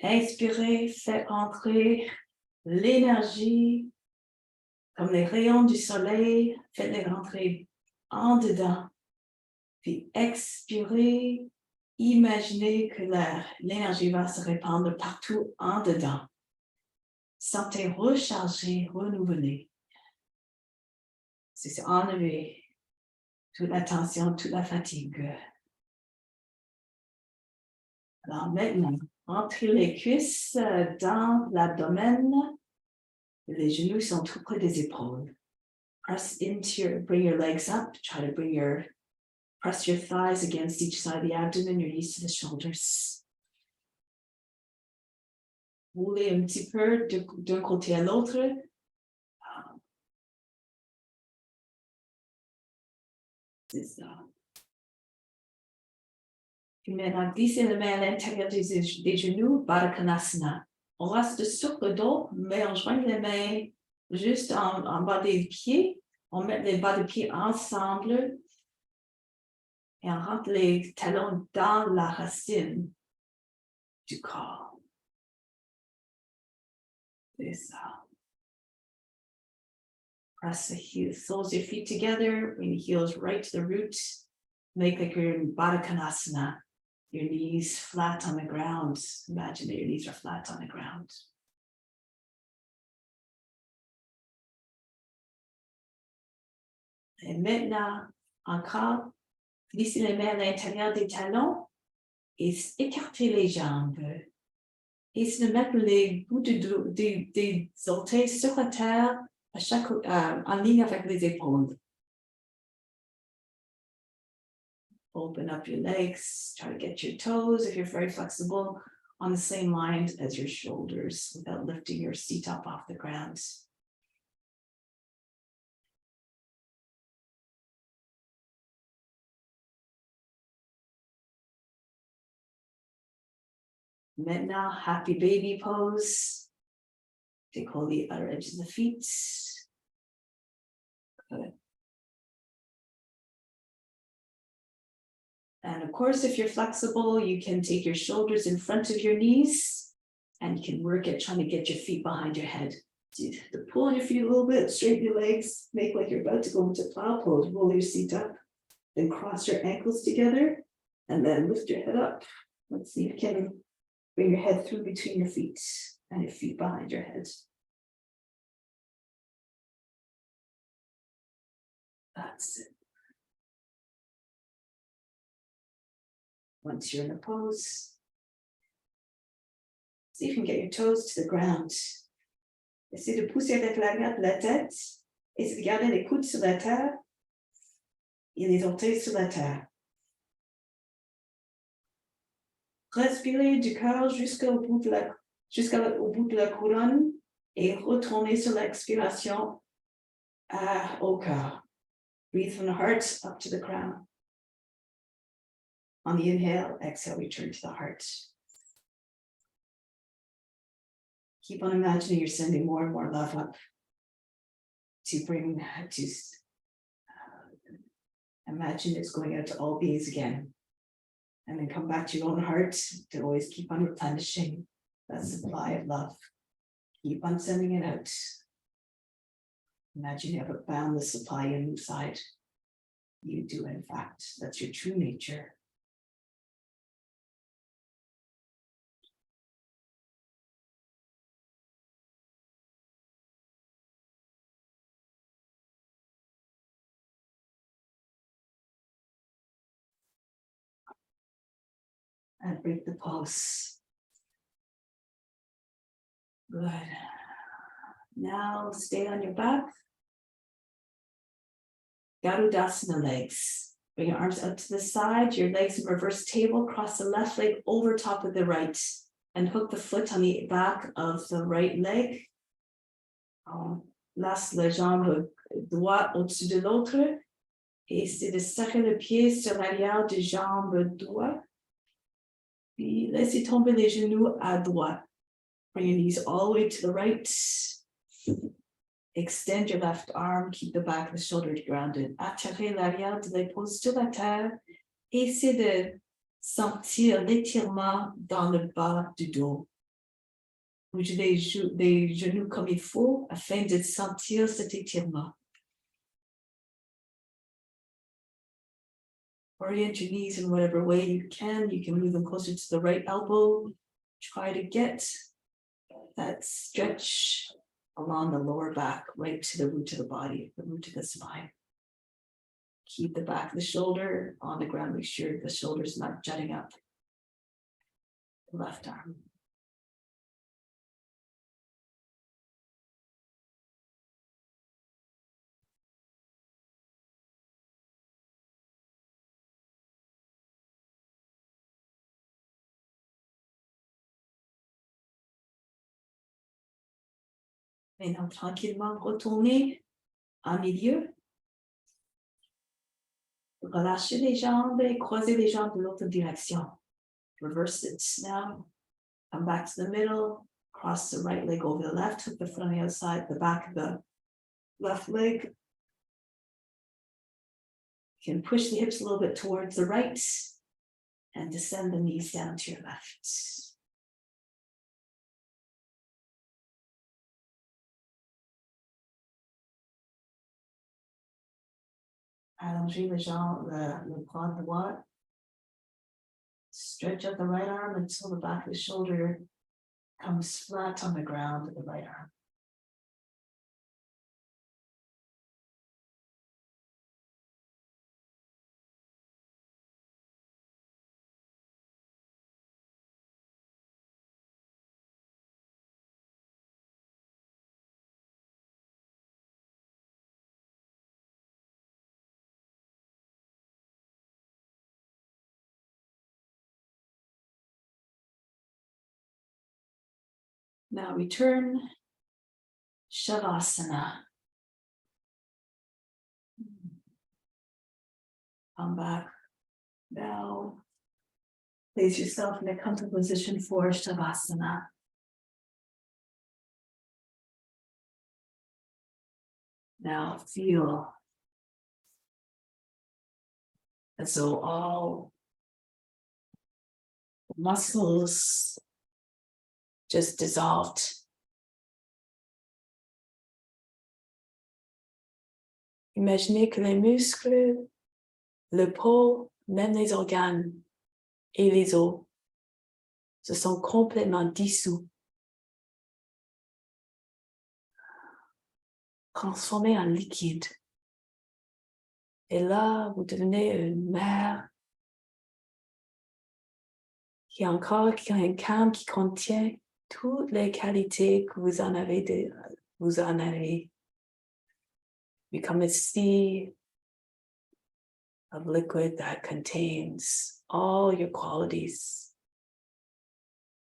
Speaker 1: Inspirez, faites entrer l'énergie comme les rayons du soleil. Faites-les rentrer en dedans. Puis expirez. Imaginez que l'énergie va se répandre partout en dedans. Sentez recharger, renouveler. C'est enlever toute la tension, toute la fatigue. Alors maintenant, entrez les cuisses dans l'abdomen. Les genoux sont tout près des épaules. Bring your legs up. Try to press your thighs against each side of the abdomen, your knees to the shoulders. Roulez un petit peu d'un côté à l'autre. C'est ça. Puis maintenant, glissez les mains à l'intérieur des genoux, Baddha Konasana. On reste sur le dos, mais on joint les mains juste en bas des pieds. On met les bas des pieds ensemble et on rentre les talons dans la racine du corps. C'est ça. Press the soles of your feet together, bring the heels right to the root. Make like you're in Baddha Konasana. Your knees flat on the ground. Imagine that your knees are flat on the ground. Et maintenant, encore, glissez les mains à l'intérieur des talons et écartez les jambes. Essayez de mettre les bouts des orteils sur la terre en ligne avec les épaules. Open up your legs, try to get your toes, if you're very flexible, on the same line as your shoulders without lifting your seat up off the ground. Maintenant, happy baby pose. Take hold the other edge of the feet. Good. And of course, if you're flexible, you can take your shoulders in front of your knees and you can work at trying to get your feet behind your head. So you have to pull on your feet a little bit, straighten your legs, make like you're about to go into plow pose, roll your seat up, then cross your ankles together and then lift your head up. Let's see if you can bring your head through between your feet and your feet behind your head. That's it. Once you're in a pose, see if you can get your toes to the ground. Essayez de pousser avec l'arrière de la tête. Essayez de garder les coudes sur la terre et les orteils sur la terre. Respirez du cœur jusqu'au bout de la couronne et retournez sur l'expiration au cœur. Breathe from the heart up to the crown. On the inhale, exhale, return to the heart. Keep on imagining you're sending more and more love up.
Speaker 3: to bring to imagine it's going out to all beings again. And then come back to your own heart to always keep on replenishing that supply of love. Keep on sending it out. Imagine you have a boundless supply inside. You do, in fact. That's your true nature. And break the pulse. Good. Now stay on your back. Garudasana legs. Bring your arms out to the side, your legs in reverse table, cross the left leg over top of the right, and hook the foot on the back of the right leg. Laisse la jambe droite au-dessus de l'autre. Et c'est de serrer le pied sur l'arrière de jambe droite. Puis laissez tomber les genoux à droite. Bring your knees all the way to the right. Extend your left arm, keep the back of the shoulder grounded. Attirez l'arrière de l'épaule sur la terre. Essayez de sentir l'étirement dans le bas du dos. Bougez les genoux comme il faut afin de sentir cet étirement. Orient your knees in whatever way you can. You can move them closer to the right elbow. Try to get that stretch along the lower back, right to the root of the body, the root of the spine. Keep the back of the shoulder on the ground. Make sure the shoulder's not jutting up. The left arm. Maintenant, tranquillement, retournez en milieu. Relâchez les jambes et croisez les jambes de l'autre direction. Reverse it now. Come back to the middle. Cross the right leg over the left. Hook the foot on the outside, the back of the left leg. You can push the hips a little bit towards the right and descend the knees down to your left. Allongez le bras droit. Stretch out the right arm until the back of the shoulder comes flat on the ground of the right arm. Now return, Shavasana. Come back. Now, place yourself in a comfortable position for Shavasana. Now feel as though all muscles just dissolved. Imaginez que les muscles, le peau, même les organes et les os se sont complètement dissous, transformés en liquide. Et là, vous devenez une mer qui a encore un calme qui contient toutes les qualités que vous en avez. Become a sea of liquid that contains all your qualities.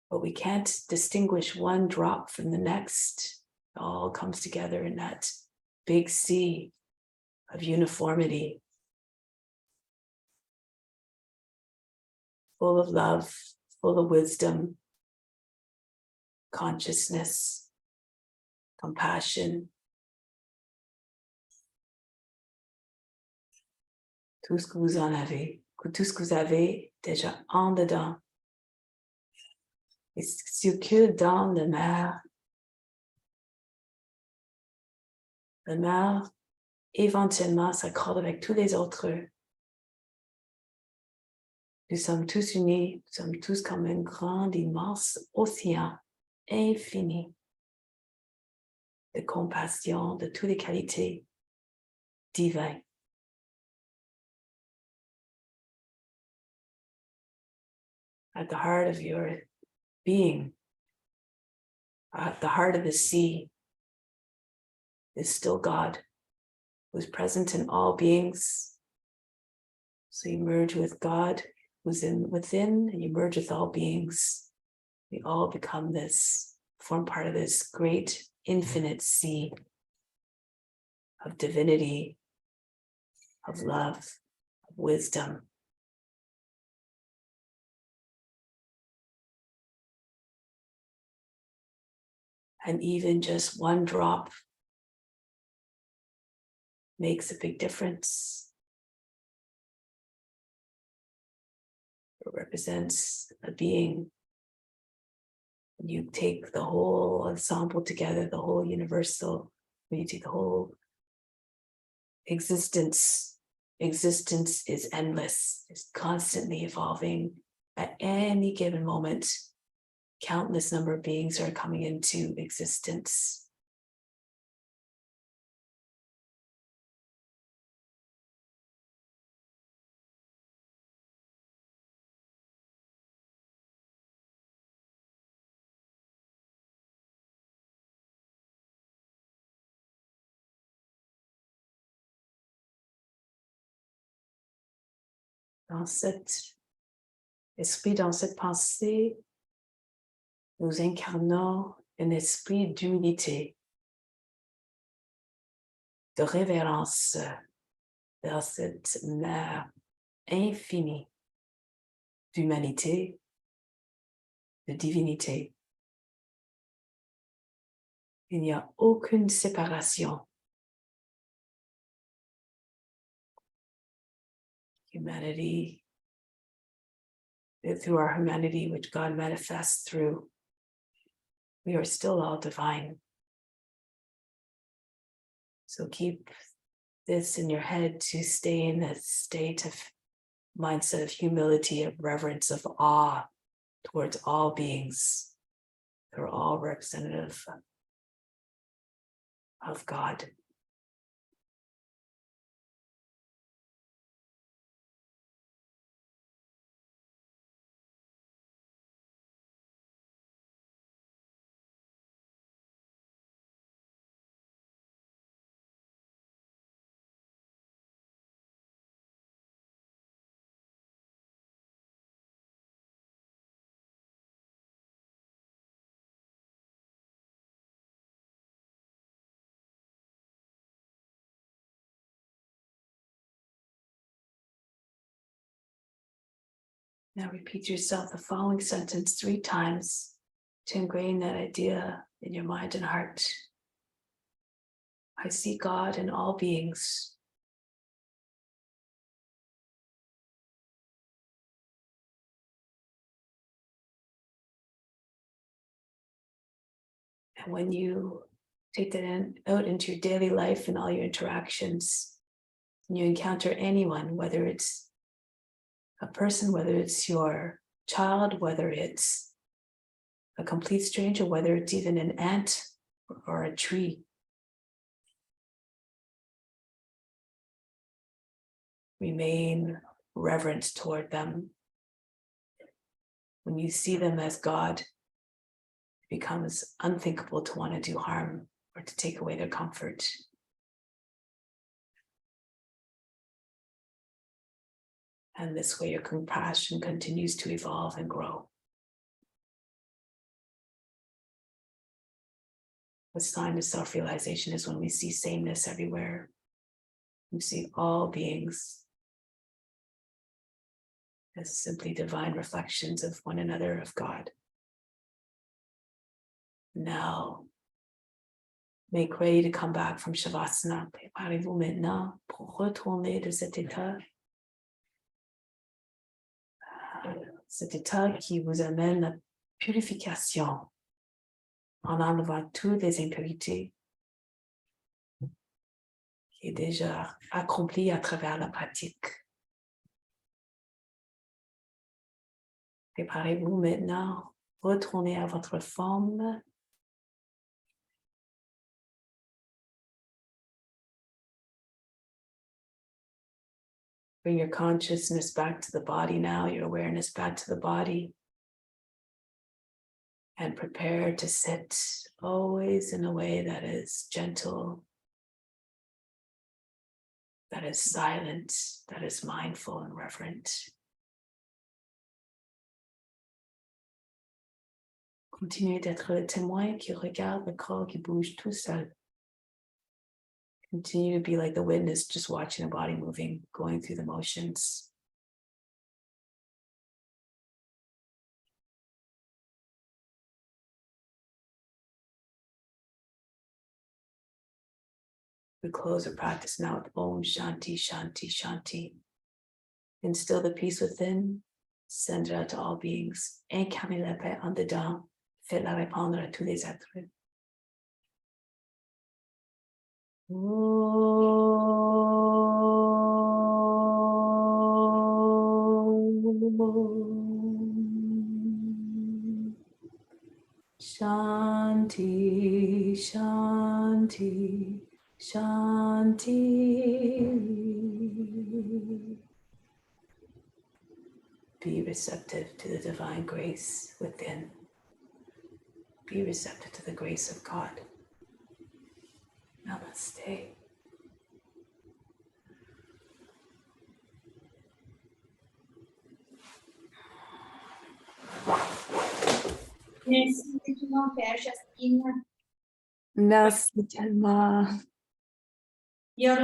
Speaker 3: But we can't distinguish one drop from the next. It all comes together in that big sea of uniformity, full of love, full of wisdom, consciousness, compassion,
Speaker 1: tout ce que vous en avez, tout ce que vous avez déjà en dedans, et ce qui circule dans le mer. Le mer, éventuellement, s'accorde avec tous les autres. Nous sommes tous unis, nous sommes tous comme un grand, immense océan infini de compassion, de toutes les qualités divines. At the heart of your being, at the heart of the sea, is still God, who's present in all beings. So you merge with God, who's within, and you merge with all beings. We all become this, form part of this great infinite sea of divinity, of love, of wisdom. And even just one drop makes a big difference. It represents a being. When you take the whole ensemble together, the whole universal, when you take the whole existence is endless, it's constantly evolving. At any given moment, countless number of beings are coming into existence. Dans cet esprit, dans cette pensée, nous incarnons un esprit d'humilité, de révérence vers cette mer infinie d'humanité, de divinité. Il n'y a aucune séparation. Humanity, through our humanity, which God manifests through, we are still all divine. So keep this in your head to stay in a state of mindset of humility, of reverence, of awe towards all beings. They're all representative of God. Now repeat yourself the following sentence 3 times to ingrain that idea in your mind and heart. I see God in all beings. And when you take that out into your daily life and all your interactions, and you encounter anyone, whether it's a person, whether it's your child, whether it's a complete stranger, whether it's even an ant or a tree, remain reverent toward them. When you see them as God, it becomes unthinkable to want to do harm or to take away their comfort. And this way your compassion continues to evolve and grow. The sign of self-realization is when we see sameness everywhere. We see all beings as simply divine reflections of one another, of God. Now, make ready to come back from Shavasana. Préparez-vous maintenant pour retourner de cet état Cet état qui vous amène à la purification en enlevant toutes les impurités qui est déjà accompli à travers la pratique. Préparez-vous maintenant, retournez à votre forme. Bring your consciousness back to the body now, your awareness back to the body. And prepare to sit always in a way that is gentle, that is silent, that is mindful and reverent. Continuez d'être le témoin qui regarde le corps qui bouge tout seul. Continue to be like the witness, just watching the body moving, going through the motions. We close our practice now with Om Shanti, Shanti, Shanti. Instill the peace within, send it out to all beings. Incarnez la paix en dedans, faites-la répandre à tous les êtres. Shanti, Shanti, Shanti. Be receptive to the divine grace within. Be receptive to the grace of God. Namaste.
Speaker 2: Merci infiniment, Père Justine.
Speaker 1: Merci tellement.
Speaker 2: Your